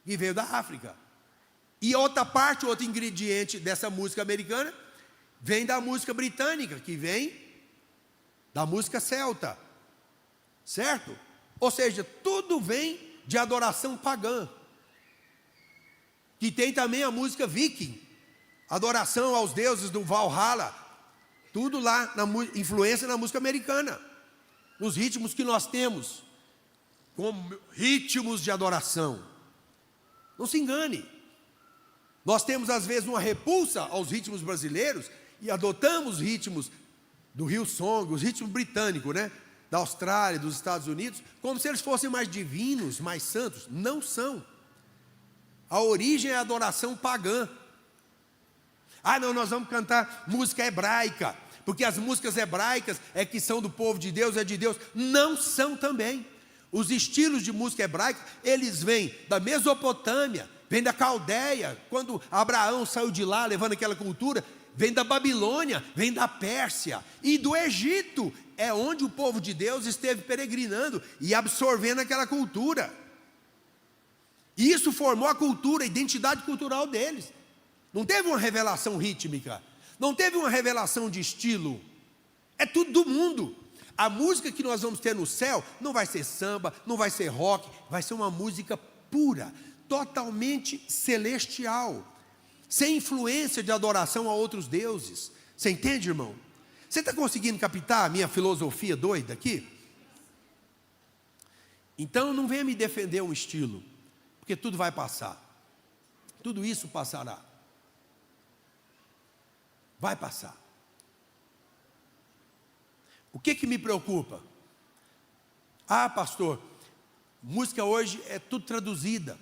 que veio da África. E outra parte, outro ingrediente dessa música americana, vem da música britânica, que vem da música celta, certo? Ou seja, tudo vem de adoração pagã, que tem também a música viking, adoração aos deuses do Valhalla, tudo lá, influência na música americana, nos ritmos que nós temos, como ritmos de adoração. Não se engane, nós temos às vezes uma repulsa aos ritmos brasileiros, e adotamos ritmos do Hillsong, os ritmos britânicos, né? Da Austrália, dos Estados Unidos, como se eles fossem mais divinos, mais santos. Não são. A origem é a adoração pagã. Não, nós vamos cantar música hebraica, porque as músicas hebraicas é que são do povo de Deus, é de Deus. Não são também. Os estilos de música hebraica, eles vêm da Mesopotâmia, vêm da Caldeia, quando Abraão saiu de lá, levando aquela cultura, vem da Babilônia, vem da Pérsia e do Egito, é onde o povo de Deus esteve peregrinando e absorvendo aquela cultura. E isso formou a cultura, a identidade cultural deles. Não teve uma revelação rítmica, não teve uma revelação de estilo, é tudo do mundo. A música que nós vamos ter no céu não vai ser samba, não vai ser rock, vai ser uma música pura, totalmente celestial, sem influência de adoração a outros deuses. Você entende, irmão? Você está conseguindo captar a minha filosofia doida aqui? Então não venha me defender um estilo, porque tudo vai passar, tudo isso passará, vai passar. O que me preocupa? Pastor, música hoje é tudo traduzida.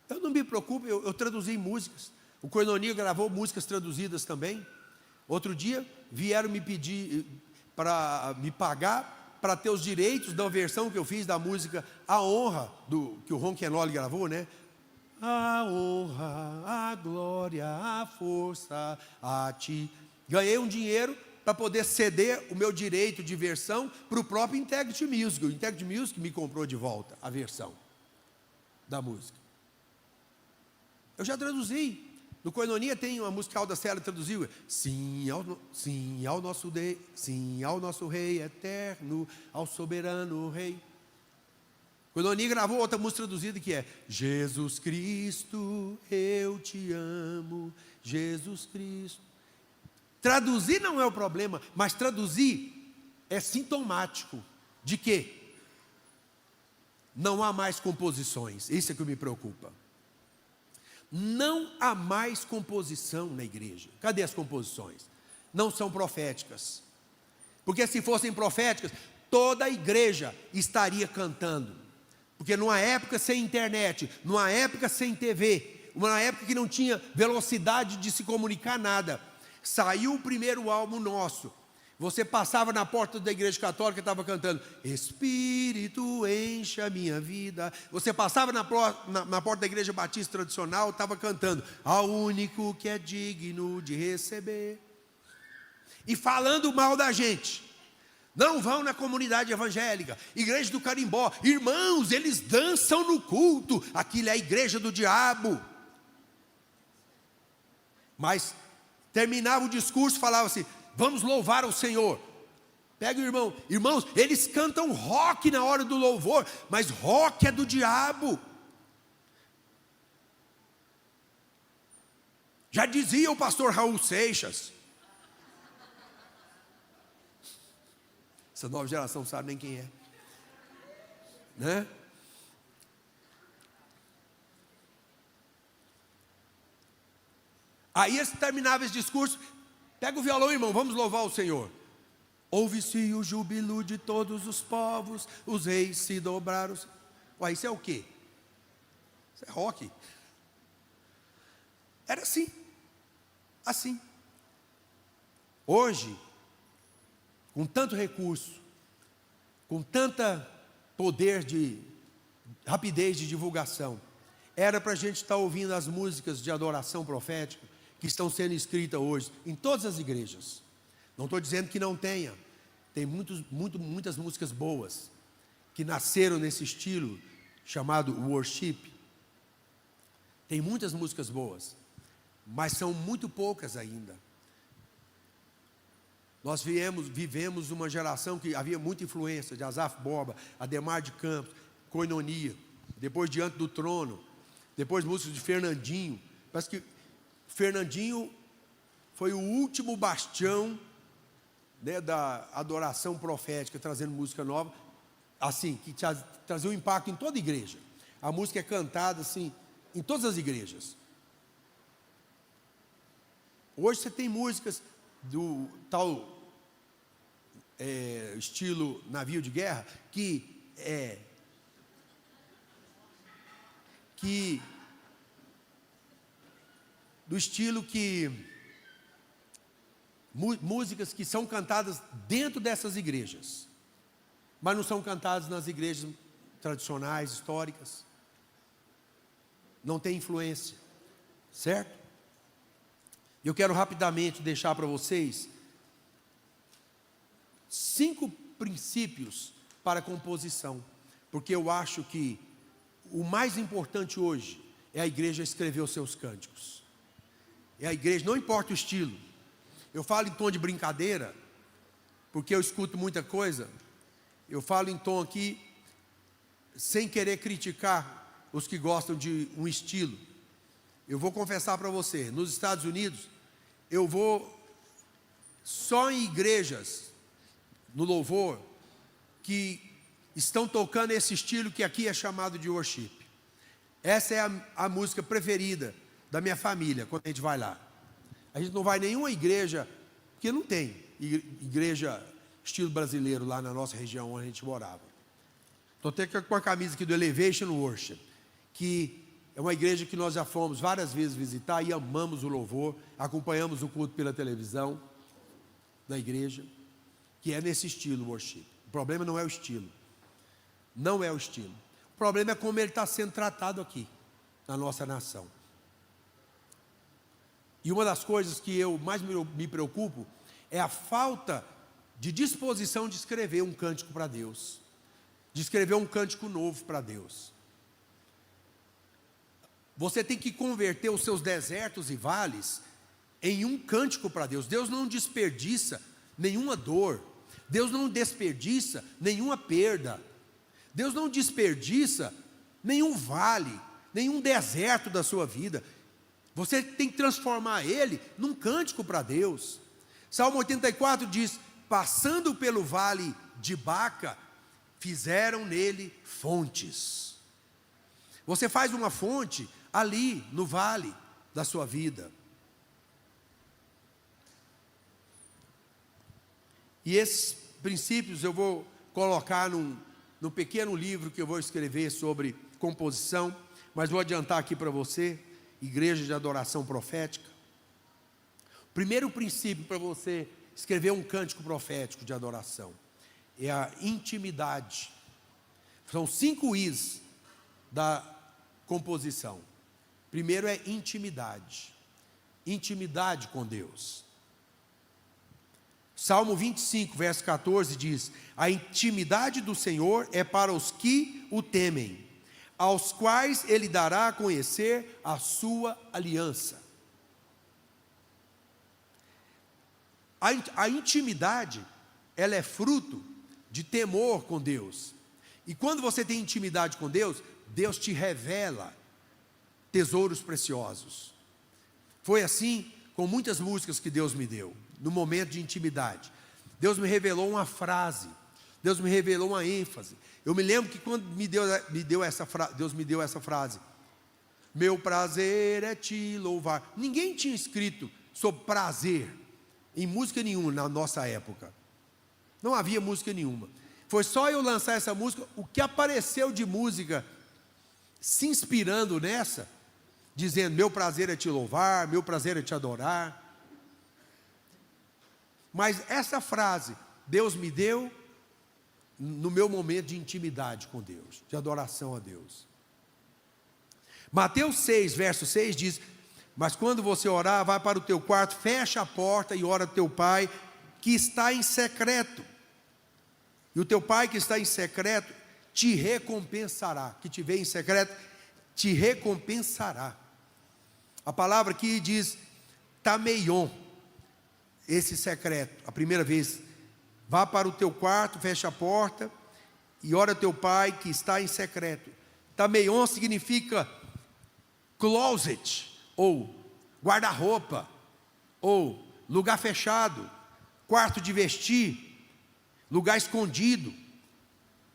Eu não me preocupo, eu traduzi músicas. O Koinonia gravou músicas traduzidas também. Outro dia vieram me pedir para me pagar para ter os direitos da versão que eu fiz da música A Honra, que o Ron Kenoly gravou, né? A honra, a glória, a força a ti. Ganhei um dinheiro para poder ceder o meu direito de versão para o próprio Integrity Music. O Integrity Music me comprou de volta a versão da música. Eu já traduzi. No Koinonia tem uma musical da Célia traduziu: sim ao nosso Rei eterno, ao soberano Rei. Koinonia gravou outra música traduzida que é: Jesus Cristo, eu te amo, Jesus Cristo. Traduzir não é o problema, mas traduzir é sintomático de quê? Não há mais composições. Isso é que me preocupa. Não há mais composição na igreja. Cadê as composições? Não são proféticas. Porque se fossem proféticas, toda a igreja estaria cantando. Porque numa época sem internet, numa época sem TV, uma época que não tinha velocidade de se comunicar nada. Saiu o primeiro álbum nosso. Você passava na porta da igreja católica e estava cantando Espírito enche a minha vida. Você passava na porta da igreja batista tradicional, estava cantando Ao único que é digno de receber. E falando mal da gente. Não vão na comunidade evangélica, igreja do Carimbó. Irmãos, eles dançam no culto. Aquilo é a igreja do diabo. Mas terminava o discurso e falava assim: vamos louvar o Senhor. Pega o irmão. Irmãos, eles cantam rock na hora do louvor, mas rock é do diabo. Já dizia o pastor Raul Seixas. Essa nova geração não sabe nem quem é, né? Aí terminava esse discurso. Pega o violão, irmão, vamos louvar o Senhor. Ouve-se o júbilo de todos os povos, os reis se dobraram. Ué, isso é o quê? Isso é rock. Era assim. Assim. Hoje, com tanto recurso, com tanta poder de rapidez de divulgação, era para a gente estar ouvindo as músicas de adoração profética que estão sendo escritas hoje em todas as igrejas. Não estou dizendo que não tenha. Tem muitas músicas boas que nasceram nesse estilo chamado worship. Tem muitas músicas boas, mas são muito poucas ainda. Nós vivemos uma geração que havia muita influência de Asaf Borba, Ademar de Campos, Koinonia, depois Diante do Trono, depois músicas de Fernandinho. Parece que Fernandinho foi o último bastião, né, da adoração profética, trazendo música nova, assim, que trazia um impacto em toda a igreja. A música é cantada assim, em todas as igrejas. Hoje você tem músicas do tal estilo navio de guerra, do estilo que músicas que são cantadas dentro dessas igrejas, mas não são cantadas nas igrejas tradicionais, históricas. Não tem influência, certo? Eu quero rapidamente deixar para vocês 5 princípios para a composição, porque eu acho que o mais importante hoje é a igreja escrever os seus cânticos. É a igreja, não importa o estilo. Eu falo em tom de brincadeira, porque eu escuto muita coisa. Eu falo em tom aqui, sem querer criticar os que gostam de um estilo. Eu vou confessar para você, nos Estados Unidos, eu vou só em igrejas, no louvor, que estão tocando esse estilo que aqui é chamado de worship. Essa é a música preferida da minha família, quando a gente vai lá. A gente não vai em nenhuma igreja, porque não tem igreja estilo brasileiro lá na nossa região onde a gente morava. Estou até com a camisa aqui do Elevation Worship, que é uma igreja que nós já fomos várias vezes visitar e amamos o louvor, acompanhamos o culto pela televisão, na igreja, que é nesse estilo worship. O problema não é o estilo. Não é o estilo. O problema é como ele está sendo tratado aqui, na nossa nação. E uma das coisas que eu mais me preocupo é a falta de disposição de escrever um cântico para Deus, de escrever um cântico novo para Deus. Você tem que converter os seus desertos e vales em um cântico para Deus. Deus não desperdiça nenhuma dor, Deus não desperdiça nenhuma perda, Deus não desperdiça nenhum vale, nenhum deserto da sua vida. Você tem que transformar ele num cântico para Deus. Salmo 84 diz: passando pelo vale de Baca, fizeram nele fontes. Você faz uma fonte ali no vale da sua vida. E esses princípios eu vou colocar num pequeno livro que eu vou escrever sobre composição, mas vou adiantar aqui para você igreja de adoração profética. O primeiro princípio para você escrever um cântico profético de adoração é a intimidade. São 5 Is da composição. Primeiro é intimidade. Intimidade com Deus. Salmo 25, verso 14 diz: a intimidade do Senhor é para os que o temem, aos quais Ele dará a conhecer a sua aliança. A intimidade, ela é fruto de temor com Deus. E quando você tem intimidade com Deus, Deus te revela tesouros preciosos. Foi assim com muitas músicas que Deus me deu, no momento de intimidade. Deus me revelou uma frase, Deus me revelou uma ênfase. Eu me lembro que quando Deus me deu essa frase: meu prazer é te louvar. Ninguém tinha escrito sobre prazer em música nenhuma na nossa época. Não havia música nenhuma. Foi só eu lançar essa música, o que apareceu de música se inspirando nessa, dizendo: meu prazer é te louvar, meu prazer é te adorar. Mas essa frase Deus me deu no meu momento de intimidade com Deus, de adoração a Deus. Mateus 6, verso 6 diz: mas quando você orar, vai para o teu quarto, fecha a porta e ora ao teu pai que está em secreto. E o teu pai que está em secreto te recompensará. Que te vê em secreto, te recompensará. A palavra aqui diz tameion, esse secreto. A primeira vez, vá para o teu quarto, fecha a porta e ora ao teu pai que está em secreto. Tameion significa closet, ou guarda-roupa, ou lugar fechado, quarto de vestir, lugar escondido.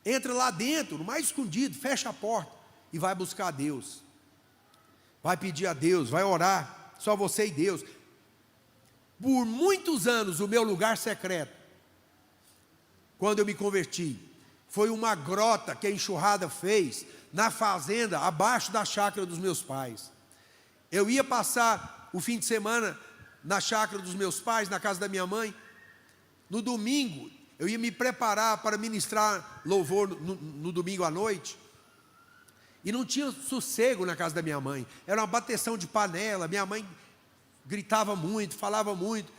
Entra lá dentro, no mais escondido, fecha a porta e vai buscar a Deus. Vai pedir a Deus, vai orar, só você e Deus. Por muitos anos, o meu lugar secreto, quando eu me converti, foi uma grota que a enxurrada fez na fazenda, abaixo da chácara dos meus pais. Eu ia passar o fim de semana na chácara dos meus pais, na casa da minha mãe. No domingo, eu ia me preparar para ministrar louvor no domingo à noite. E não tinha sossego na casa da minha mãe. Era uma bateção de panela. Minha mãe gritava muito, falava muito.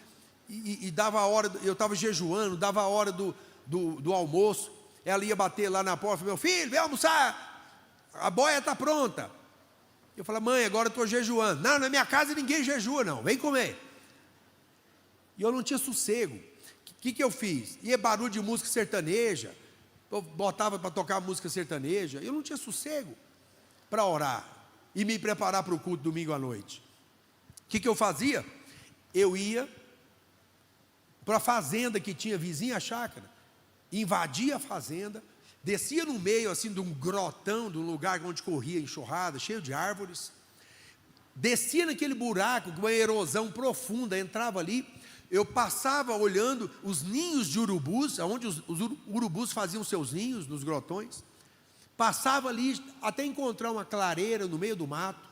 E dava a hora, eu estava jejuando, dava a hora do almoço. Ela ia bater lá na porta, meu filho, vem almoçar, a boia está pronta. Eu falei: mãe, agora eu estou jejuando. Não, na minha casa ninguém jejua não, vem comer. E eu não tinha sossego. O que eu fiz? Ia barulho de música sertaneja, eu botava para tocar música sertaneja. Eu não tinha sossego para orar e me preparar para o culto domingo à noite. O que eu fazia? Eu ia para a fazenda que tinha vizinha à chácara, invadia a fazenda, descia no meio assim de um grotão, de um lugar onde corria enxurrada, cheio de árvores, descia naquele buraco com uma erosão profunda, entrava ali. Eu passava olhando os ninhos de urubus, onde os urubus faziam seus ninhos, nos grotões. Passava ali até encontrar uma clareira no meio do mato.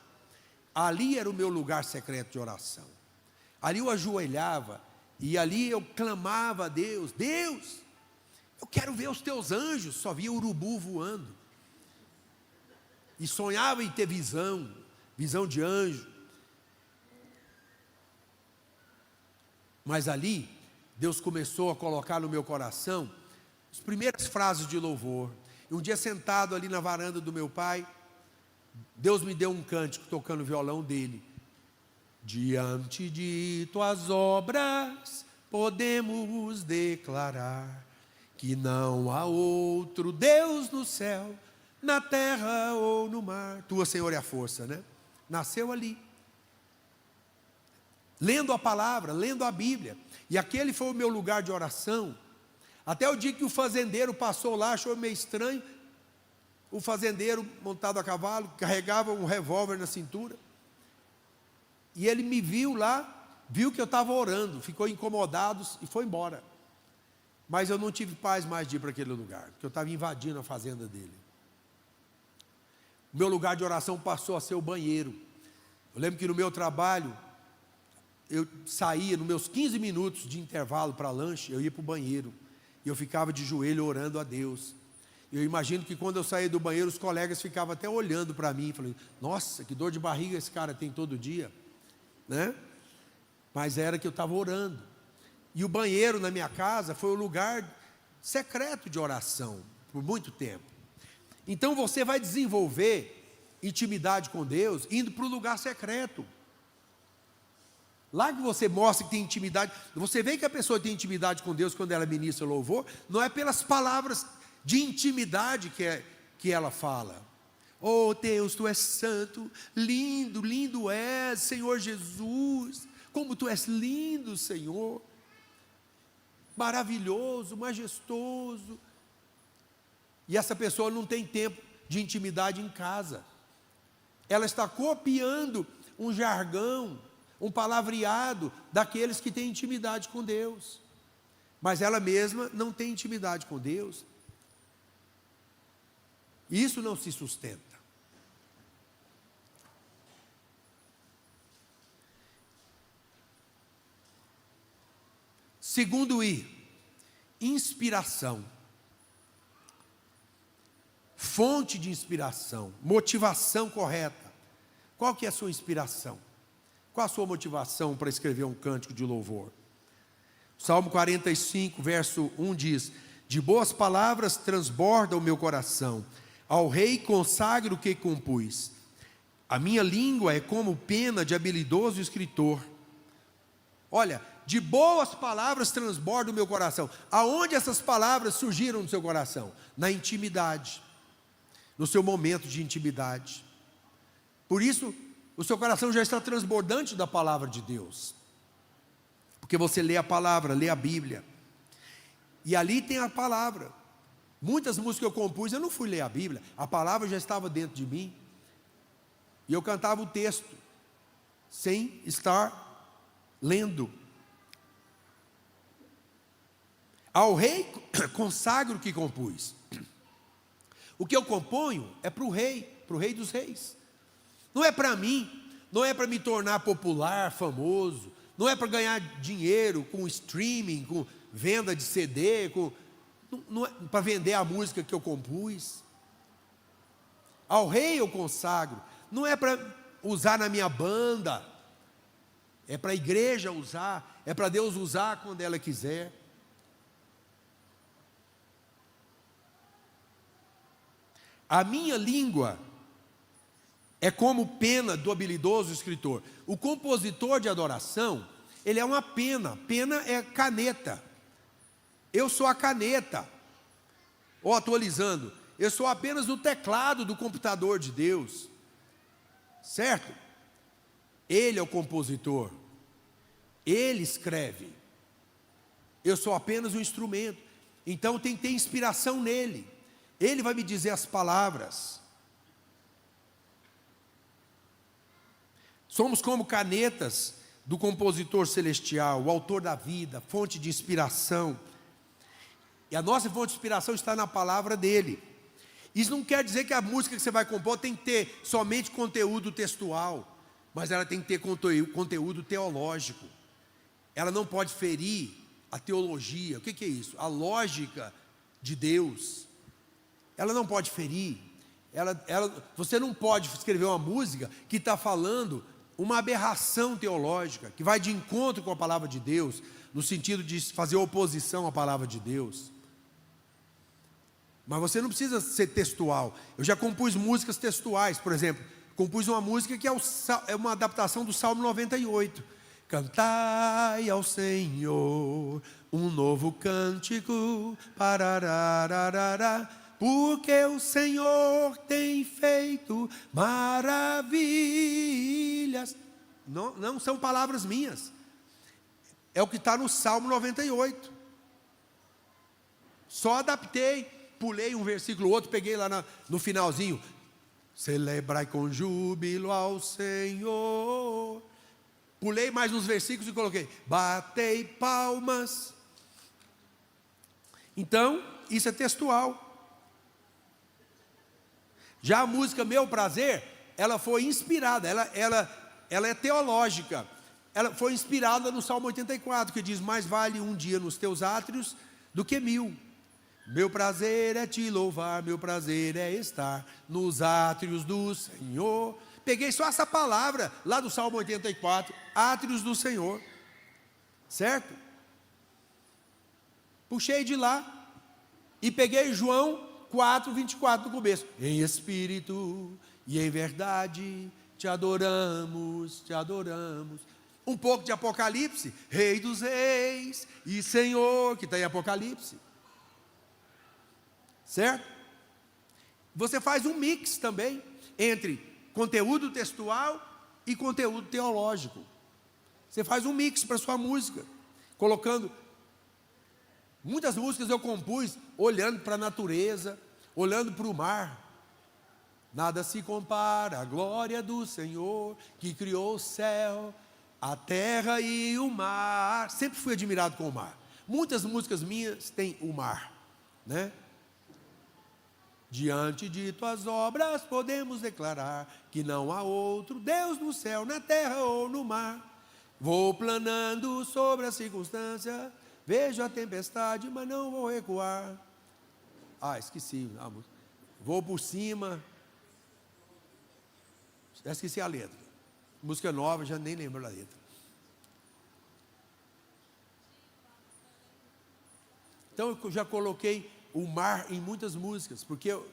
Ali era o meu lugar secreto de oração. Ali eu ajoelhava e ali eu clamava a Deus: Deus, eu quero ver os teus anjos. Só via urubu voando. E sonhava em ter visão de anjo. Mas ali, Deus começou a colocar no meu coração as primeiras frases de louvor. E um dia, sentado ali na varanda do meu pai, Deus me deu um cântico tocando o violão dele. Diante de tuas obras podemos declarar que não há outro Deus no céu, na terra ou no mar. Tua, Senhor, é a força, né? Nasceu ali, lendo a palavra, lendo a Bíblia. E aquele foi o meu lugar de oração. Até o dia que o fazendeiro passou lá, achou meio estranho. O fazendeiro, montado a cavalo, carregava um revólver na cintura. E ele me viu lá, viu que eu estava orando, ficou incomodado e foi embora. Mas eu não tive paz mais de ir para aquele lugar, porque eu estava invadindo a fazenda dele. O meu lugar de oração passou a ser o banheiro. Eu lembro que no meu trabalho, eu saía, nos meus 15 minutos de intervalo para lanche, eu ia para o banheiro. E eu ficava de joelho orando a Deus. Eu imagino que quando eu saía do banheiro, os colegas ficavam até olhando para mim, falando, nossa, que dor de barriga esse cara tem todo dia, né? Mas era que eu estava orando. E o banheiro na minha casa foi o lugar secreto de oração, por muito tempo. Então você vai desenvolver intimidade com Deus, indo para o lugar secreto. Lá que você mostra que tem intimidade, você vê que a pessoa tem intimidade com Deus quando ela ministra louvor, não é pelas palavras de intimidade que ela fala. Oh Deus, Tu és santo, lindo, lindo és, Senhor Jesus, como Tu és lindo, Senhor, maravilhoso, majestoso. E essa pessoa não tem tempo de intimidade em casa. Ela está copiando um jargão, um palavreado daqueles que têm intimidade com Deus. Mas ela mesma não tem intimidade com Deus. Isso não se sustenta. Segundo I, inspiração. Fonte de inspiração, motivação correta. Qual que é a sua inspiração? Qual a sua motivação para escrever um cântico de louvor? Salmo 45, verso 1 diz, de boas palavras transborda o meu coração, ao rei consagro o que compus. A minha língua é como pena de habilidoso escritor. Olha, de boas palavras transborda o meu coração. Aonde essas palavras surgiram no seu coração? Na intimidade, no seu momento de intimidade. Por isso, o seu coração já está transbordante da palavra de Deus. Porque você lê a palavra, lê a Bíblia. E ali tem a palavra. Muitas músicas que eu compus, eu não fui ler a Bíblia. A palavra já estava dentro de mim. E eu cantava o texto, sem estar lendo. Ao rei consagro o que compus. O que eu componho é para o rei dos reis. Não é para mim, não é para me tornar popular, famoso, não é para ganhar dinheiro com streaming, com venda de CD, não é para vender a música que eu compus. Ao rei eu consagro, não é para usar na minha banda, é para a igreja usar, é para Deus usar quando ela quiser. A minha língua é como pena do habilidoso escritor. O compositor de adoração, ele é uma pena. Pena é caneta. Eu sou a caneta. Ou atualizando, eu sou apenas o teclado do computador de Deus. Certo? Ele é o compositor. Ele escreve. Eu sou apenas um instrumento. Então tem que ter inspiração nele. Ele vai me dizer as palavras. Somos como canetas do compositor celestial, o autor da vida, fonte de inspiração. E a nossa fonte de inspiração está na palavra dele. Isso não quer dizer que a música que você vai compor tem que ter somente conteúdo textual, mas ela tem que ter conteúdo teológico. Ela não pode ferir a teologia. O que é isso? A lógica de Deus. Ela não pode ferir. Você não pode escrever uma música que está falando uma aberração teológica, que vai de encontro com a palavra de Deus, no sentido de fazer oposição à palavra de Deus. Mas você não precisa ser textual. Eu já compus músicas textuais, por exemplo, compus uma música que é uma adaptação do Salmo 98. Cantai ao Senhor um novo cântico, pararararará, porque o Senhor tem feito maravilhas. Não são palavras minhas. É o que está no Salmo 98. Só adaptei, pulei um versículo, outro, peguei lá no finalzinho. Celebrai com júbilo ao Senhor. Pulei mais uns versículos e coloquei, batei palmas. Então, isso é textual. Já a música Meu Prazer, ela foi inspirada, ela ela é teológica. Ela foi inspirada no Salmo 84, que diz: mais vale um dia nos teus átrios do que 1000. Meu prazer é te louvar, meu prazer é estar nos átrios do Senhor. Peguei só essa palavra lá do Salmo 84, átrios do Senhor, certo? Puxei de lá e peguei João 4:24 no começo. Em espírito e em verdade te adoramos, te adoramos. Um pouco de Apocalipse, Rei dos Reis e Senhor, que está em Apocalipse, certo? Você faz um mix também entre conteúdo textual e conteúdo teológico. Você faz um mix para sua música, colocando. Muitas músicas eu compus olhando para a natureza, olhando para o mar. Nada se compara à glória do Senhor, que criou o céu, a terra e o mar. Sempre fui admirado com o mar. Muitas músicas minhas têm o mar, né? Diante de tuas obras podemos declarar que não há outro Deus no céu, na terra ou no mar. Vou planando sobre a circunstância, vejo a tempestade, mas não vou recuar. Esqueci a música. Vou por cima. Já esqueci a letra. Música nova, já nem lembro da letra. Então eu já coloquei o mar em muitas músicas, porque eu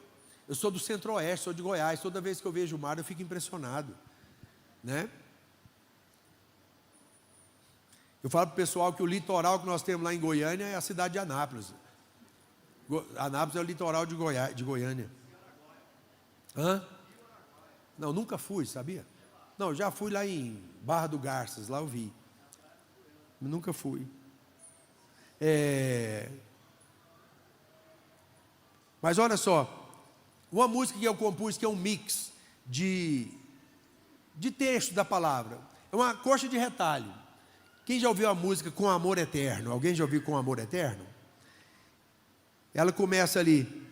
sou do Centro-Oeste, sou de Goiás. Toda vez que eu vejo o mar eu fico impressionado, né? Eu falo para o pessoal que o litoral que nós temos lá em Goiânia é a cidade de Anápolis. Anápolis é o litoral de Goiânia. Não, nunca fui, sabia? Não, já fui lá em Barra do Garças, lá eu vi. Nunca fui. Mas olha só, uma música que eu compus que é um mix de texto da palavra. É uma coxa de retalho. Quem já ouviu a música Com Amor Eterno? Alguém já ouviu Com Amor Eterno? Ela começa ali,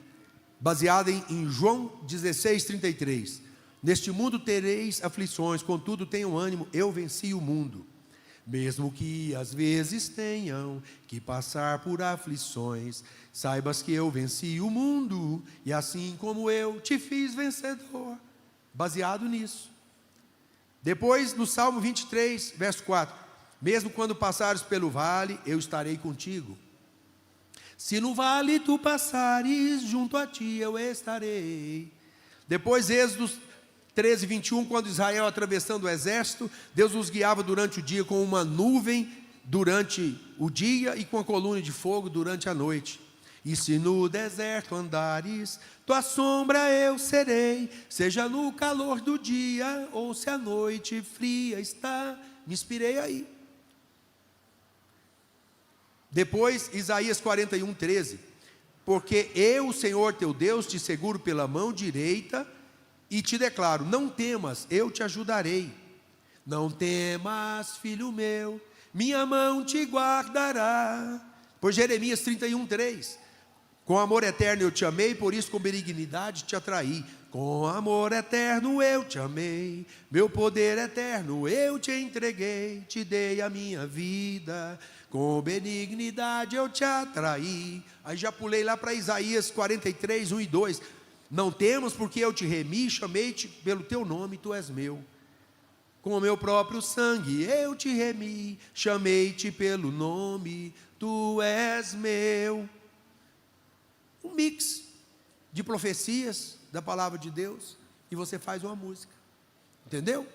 baseada em João 16:33. Neste mundo tereis aflições, contudo tenham ânimo, eu venci o mundo. Mesmo que às vezes tenham que passar por aflições, saibas que eu venci o mundo, e assim como eu te fiz vencedor. Baseado nisso. Depois, no Salmo 23, verso 4. Mesmo quando passares pelo vale, eu estarei contigo. Se no vale tu passares, junto a ti eu estarei. Depois, Êxodo 13:21, quando Israel atravessando o exército, Deus os guiava durante o dia com uma nuvem durante o dia e com a coluna de fogo durante a noite. E se no deserto andares, tua sombra eu serei, seja no calor do dia ou se a noite fria está. Me inspirei aí. Depois, Isaías 41:13. Porque eu, o Senhor teu Deus, te seguro pela mão direita e te declaro: não temas, eu te ajudarei. Não temas, filho meu, minha mão te guardará. Por Jeremias 31:3. Com amor eterno eu te amei, por isso com benignidade te atraí. Com amor eterno eu te amei, meu poder eterno eu te entreguei, te dei a minha vida, com benignidade eu te atraí. Aí já pulei lá para Isaías 43:1 e 2. Não temas, porque eu te remi, chamei-te pelo teu nome, tu és meu. Com o meu próprio sangue eu te remi, chamei-te pelo nome, tu és meu. Um mix de profecias da palavra de Deus, e você faz uma música, entendeu?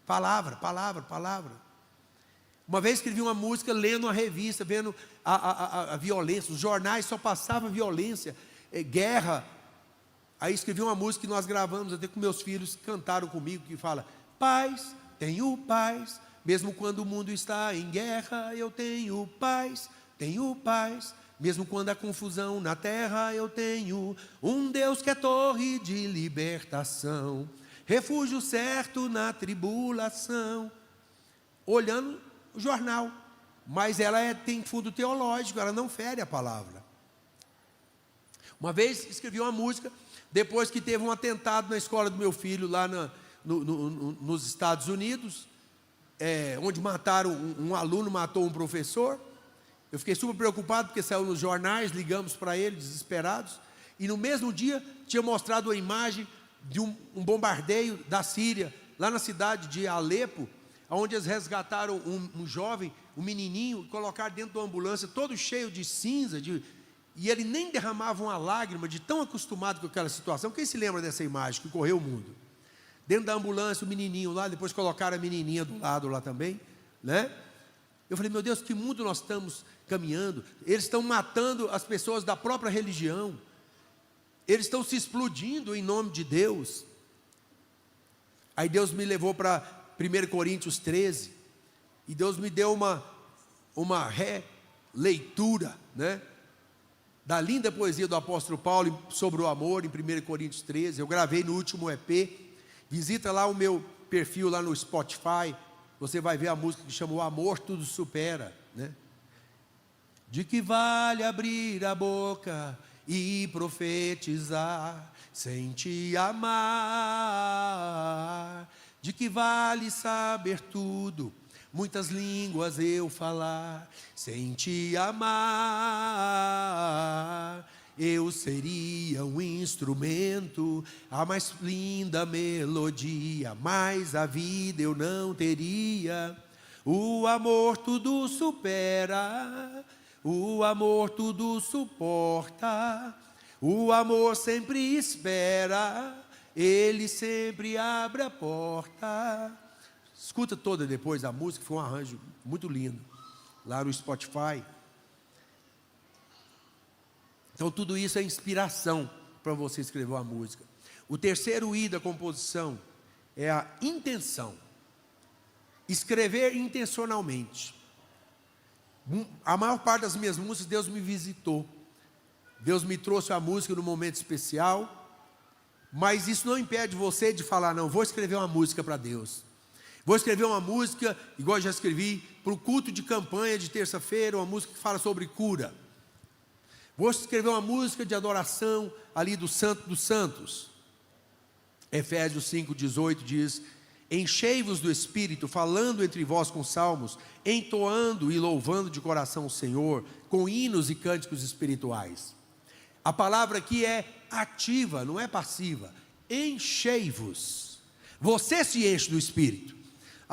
Palavra, palavra, palavra. Uma vez escrevi uma música lendo uma revista, vendo a violência, os jornais só passavam violência, guerra. Aí escrevi uma música que nós gravamos, até com meus filhos cantaram comigo, que fala: paz, tenho paz, mesmo quando o mundo está em guerra, eu tenho paz, tenho paz. Mesmo quando há confusão na terra, eu tenho um Deus que é torre de libertação, refúgio certo na tribulação. Olhando o jornal, mas ela tem fundo teológico, ela não fere a palavra. Uma vez escrevi uma música, depois que teve um atentado na escola do meu filho, lá nos Estados Unidos, onde mataram, um aluno matou um professor. Eu fiquei super preocupado, porque saiu nos jornais, ligamos para ele, desesperados. E no mesmo dia, tinha mostrado a imagem de um bombardeio da Síria, lá na cidade de Alepo, onde eles resgataram um jovem, um menininho, e colocaram dentro de uma ambulância, todo cheio de cinza, e ele nem derramava uma lágrima, de tão acostumado com aquela situação. Quem se lembra dessa imagem que correu o mundo? Dentro da ambulância, o menininho lá, depois colocaram a menininha do lado lá também, né? Eu falei, meu Deus, que mundo nós estamos caminhando? Eles estão matando as pessoas da própria religião, eles estão se explodindo em nome de Deus. Aí Deus me levou para 1 Coríntios 13, e Deus me deu uma releitura, né, da linda poesia do apóstolo Paulo sobre o amor, em 1 Coríntios 13. Eu gravei no último EP. Visita lá o meu perfil lá no Spotify, você vai ver a música que chama O Amor Tudo Supera, né? De que vale abrir a boca e profetizar sem te amar? De que vale saber tudo, muitas línguas eu falar, sem te amar? Eu seria um instrumento, a mais linda melodia, mas a vida eu não teria. O amor tudo supera, o amor tudo suporta, o amor sempre espera, ele sempre abre a porta. Escuta toda depois a música, foi um arranjo muito lindo, lá no Spotify. Então tudo isso é inspiração para você escrever uma música. O terceiro I da composição é a intenção. Escrever intencionalmente. A maior parte das minhas músicas, Deus me visitou. Deus me trouxe a música num momento especial. Mas isso não impede você de falar, não, vou escrever uma música para Deus. Vou escrever uma música, igual eu já escrevi, para o culto de campanha de terça-feira, uma música que fala sobre cura. Vou escrever uma música de adoração ali do Santo dos Santos. Efésios 5,18 diz: enchei-vos do Espírito, falando entre vós com salmos, entoando e louvando de coração o Senhor, com hinos e cânticos espirituais. A palavra aqui é ativa, não é passiva. Enchei-vos. Você se enche do Espírito.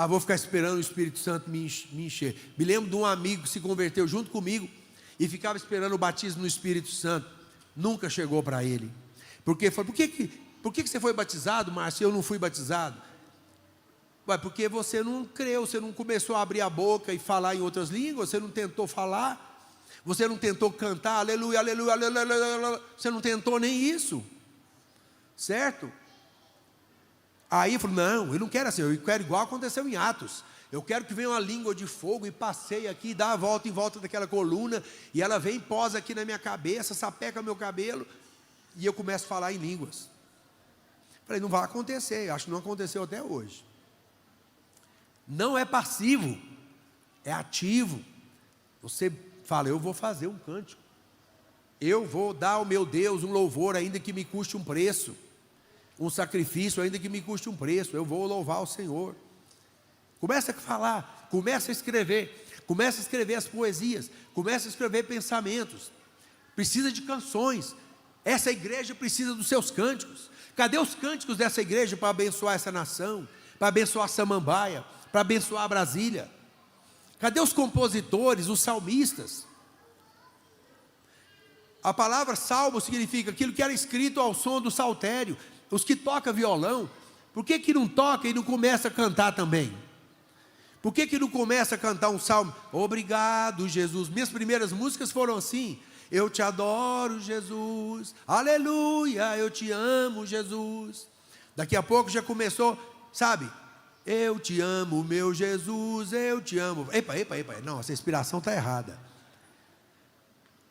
Vou ficar esperando o Espírito Santo me encher. Me lembro de um amigo que se converteu junto comigo e ficava esperando o batismo no Espírito Santo. Nunca chegou para ele. Porque foi, por que você foi batizado, Márcio, e eu não fui batizado? Porque você não creu, você não começou a abrir a boca e falar em outras línguas, você não tentou falar, você não tentou cantar, aleluia, aleluia, aleluia, aleluia, você não tentou nem isso, certo? Aí eu falei, não, eu não quero assim, eu quero igual aconteceu em Atos. Eu quero que venha uma língua de fogo e passeie aqui, dá a volta em volta daquela coluna, e ela vem e posa aqui na minha cabeça, sapeca meu cabelo, e eu começo a falar em línguas. Falei, não vai acontecer, acho que não aconteceu até hoje. Não é passivo, é ativo. Você fala, eu vou fazer um cântico, eu vou dar ao meu Deus um louvor, ainda que me custe um preço, um sacrifício, ainda que me custe um preço, eu vou louvar o Senhor. Começa a falar, começa a escrever as poesias, começa a escrever pensamentos. Precisa de canções. Essa igreja precisa dos seus cânticos. Cadê os cânticos dessa igreja para abençoar essa nação, para abençoar Samambaia, para abençoar Brasília? Cadê os compositores, os salmistas? A palavra salmo significa aquilo que era escrito ao som do saltério. Os que tocam violão, por que não toca e não começa a cantar também? Por que não começa a cantar um salmo? Obrigado, Jesus. Minhas primeiras músicas foram assim: eu te adoro, Jesus, aleluia, eu te amo, Jesus. Daqui a pouco já começou, sabe? Eu te amo, meu Jesus, eu te amo. Epa, não, essa inspiração está errada.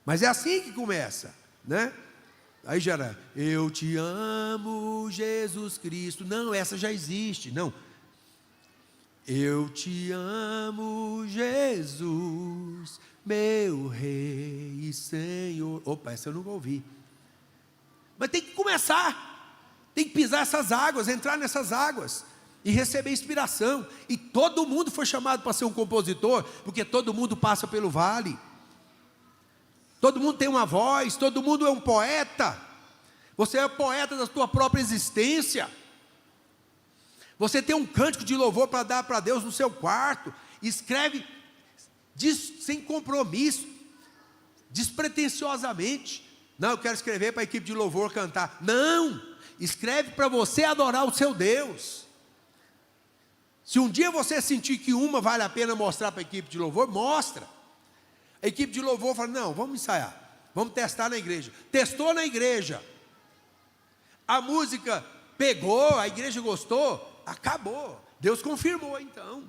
Mas é assim que começa, né? Aí já era, eu te amo, Jesus Cristo. Não, essa já existe, não. Eu te amo, Jesus, meu Rei e Senhor. Opa, essa eu nunca ouvi. Mas tem que começar, tem que pisar essas águas, entrar nessas águas. e receber inspiração. E todo mundo foi chamado para ser um compositor, porque todo mundo passa pelo vale. Todo mundo tem uma voz, todo mundo é um poeta. Você é poeta da sua própria existência. Você tem um cântico de louvor para dar para Deus no seu quarto. Escreve sem compromisso, despretensiosamente. Não, eu quero escrever para a equipe de louvor cantar. Não, escreve para você adorar o seu Deus. Se um dia você sentir que uma vale a pena mostrar para a equipe de louvor, mostra. A equipe de louvor fala, não, vamos ensaiar, vamos testar na igreja. Testou na igreja, a música pegou, a igreja gostou, acabou. Deus confirmou então.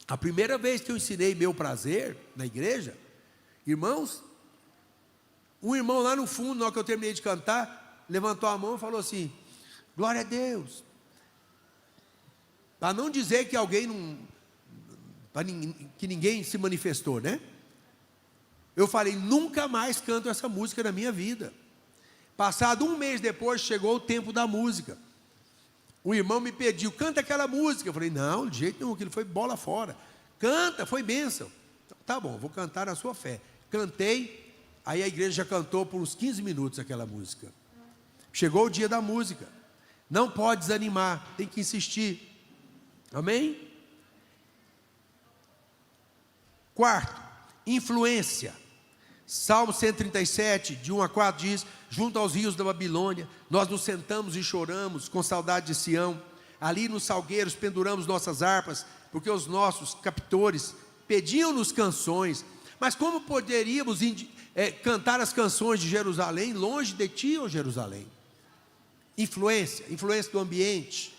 A primeira vez que eu ensinei Meu Prazer na igreja, irmãos, um irmão lá no fundo, na hora que eu terminei de cantar, levantou a mão e falou assim, glória a Deus. Para não dizer que alguém não, que ninguém se manifestou, né? Eu falei, nunca mais canto essa música na minha vida. Passado um mês depois, chegou o tempo da música. O irmão me pediu, canta aquela música. Eu falei, não, de jeito nenhum, aquilo foi bola fora. Canta, foi bênção. Tá bom, vou cantar na sua fé. Cantei, aí a igreja já cantou por uns 15 minutos aquela música. Chegou o dia da música. Não pode desanimar, tem que insistir. Amém? Quarto, influência. Salmo 137, de 1 a 4 diz, junto aos rios da Babilônia, nós nos sentamos e choramos com saudade de Sião. Ali nos salgueiros penduramos nossas harpas, porque os nossos captores pediam-nos canções. Mas como poderíamos cantar as canções de Jerusalém, longe de ti, ó Jerusalém? Influência do ambiente.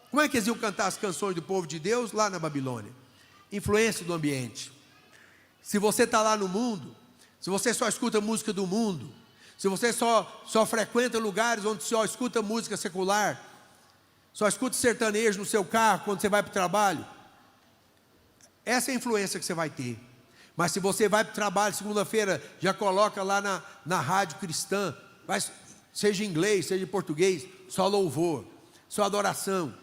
Como é que eles iam cantar as canções do povo de Deus lá na Babilônia? Influência do ambiente. Se você está lá no mundo, se você só escuta música do mundo, se você só frequenta lugares onde só escuta música secular, só escuta sertanejo no seu carro quando você vai para o trabalho, essa é a influência que você vai ter. Mas se você vai para o trabalho, segunda-feira, já coloca lá na rádio cristã, seja em inglês, seja em português, só louvor, só adoração.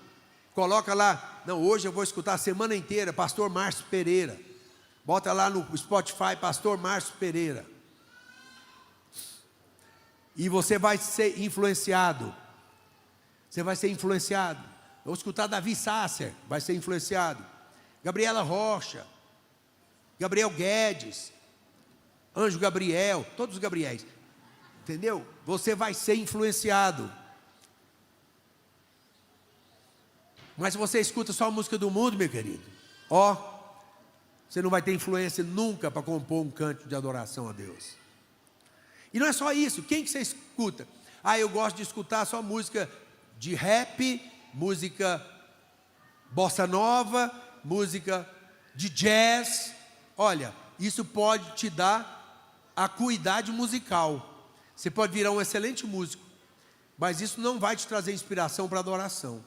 Coloca lá, não, hoje eu vou escutar a semana inteira, pastor Márcio Pereira. Bota lá no Spotify, pastor Márcio Pereira. E você vai ser influenciado. Você vai ser influenciado. Eu vou escutar Davi Sasser, vai ser influenciado. Gabriela Rocha, Gabriel Guedes, Anjo Gabriel, todos os Gabriéis. Entendeu? Você vai ser influenciado. Mas se você escuta só a música do mundo, meu querido, você não vai ter influência nunca para compor um canto de adoração a Deus. E não é só isso, quem que você escuta? Eu gosto de escutar só música de rap, música bossa nova, música de jazz. Olha, isso pode te dar acuidade musical. Você pode virar um excelente músico, mas isso não vai te trazer inspiração para adoração.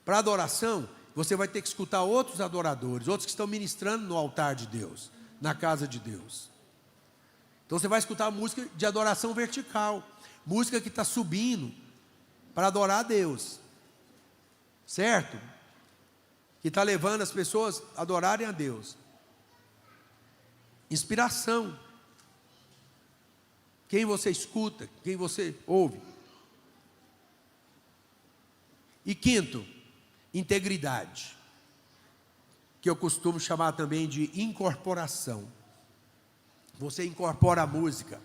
Para adoração, você vai ter que escutar outros adoradores, outros que estão ministrando no altar de Deus, na casa de Deus. Então você vai escutar música de adoração vertical, música que está subindo para adorar a Deus, certo? Que está levando as pessoas a adorarem a Deus. Inspiração. Quem você escuta, quem você ouve. E quinto, integridade, que eu costumo chamar também de incorporação. Você incorpora a música,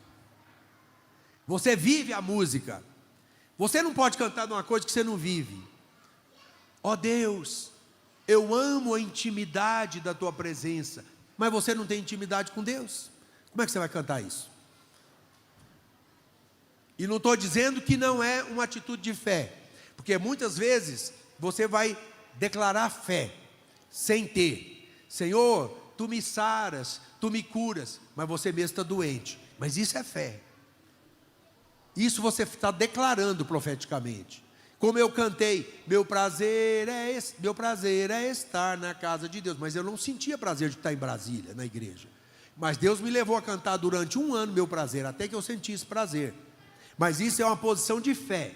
você vive a música. Você não pode cantar numa coisa que você não vive. Deus, eu amo a intimidade da tua presença, mas você não tem intimidade com Deus. Como é que você vai cantar isso? E não estou dizendo que não é uma atitude de fé, porque muitas vezes você vai declarar fé sem ter. Senhor, tu me saras, tu me curas, mas você mesmo está doente. Mas isso é fé. Isso você está declarando profeticamente. Como eu cantei, meu prazer é estar na casa de Deus. Mas eu não sentia prazer de estar em Brasília, na igreja. Mas Deus me levou a cantar durante um ano meu prazer, até que eu sentisse prazer. Mas isso é uma posição de fé.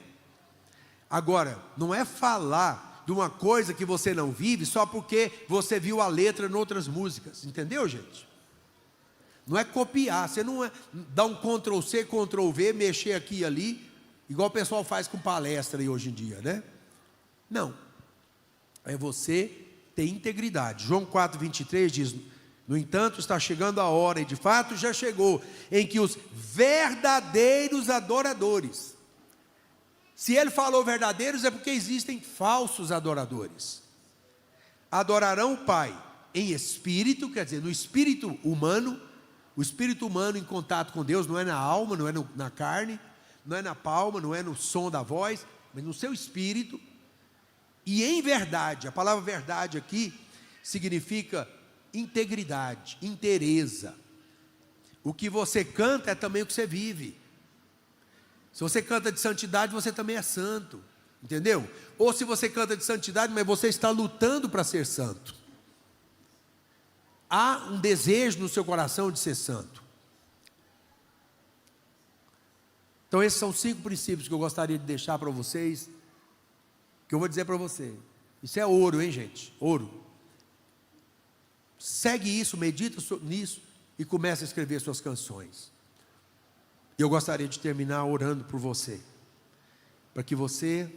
Agora, não é falar de uma coisa que você não vive só porque você viu a letra em outras músicas. Entendeu, gente? Não é copiar, você não é dar um Ctrl+C, Ctrl+V, mexer aqui e ali, igual o pessoal faz com palestra aí hoje em dia, né? Não. É você ter integridade. João 4,23 diz: no entanto, está chegando a hora, e de fato já chegou, em que os verdadeiros adoradores, se ele falou verdadeiros, é porque existem falsos adoradores, adorarão o Pai em espírito, quer dizer, no espírito humano. O espírito humano em contato com Deus não é na alma, não é na carne, não é na palma, não é no som da voz, mas no seu espírito. E em verdade, a palavra verdade aqui significa integridade, inteireza. O que você canta é também o que você vive. Se você canta de santidade, você também é santo, entendeu? Ou se você canta de santidade, mas você está lutando para ser santo. Há um desejo no seu coração de ser santo. Então esses são 5 princípios que eu gostaria de deixar para vocês, que eu vou dizer para você. Isso é ouro, hein, gente? Ouro. Segue isso, medita nisso e começa a escrever suas canções. E eu gostaria de terminar orando por você, para que você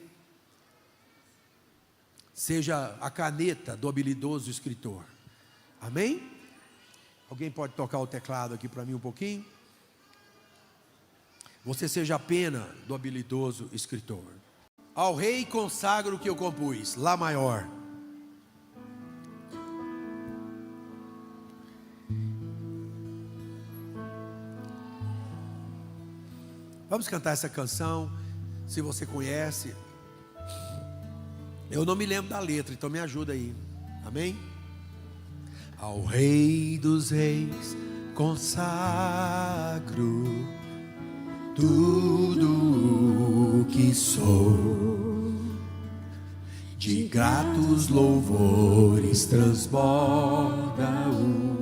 seja a caneta do habilidoso escritor. Amém? Alguém pode tocar o teclado aqui para mim um pouquinho? Você seja a pena do habilidoso escritor. Ao rei consagro o que eu compus, Lá maior. Vamos cantar essa canção, se você conhece. Eu não me lembro da letra, então me ajuda aí. Amém? Ao Rei dos Reis consagro tudo o que sou, de gratos louvores transborda o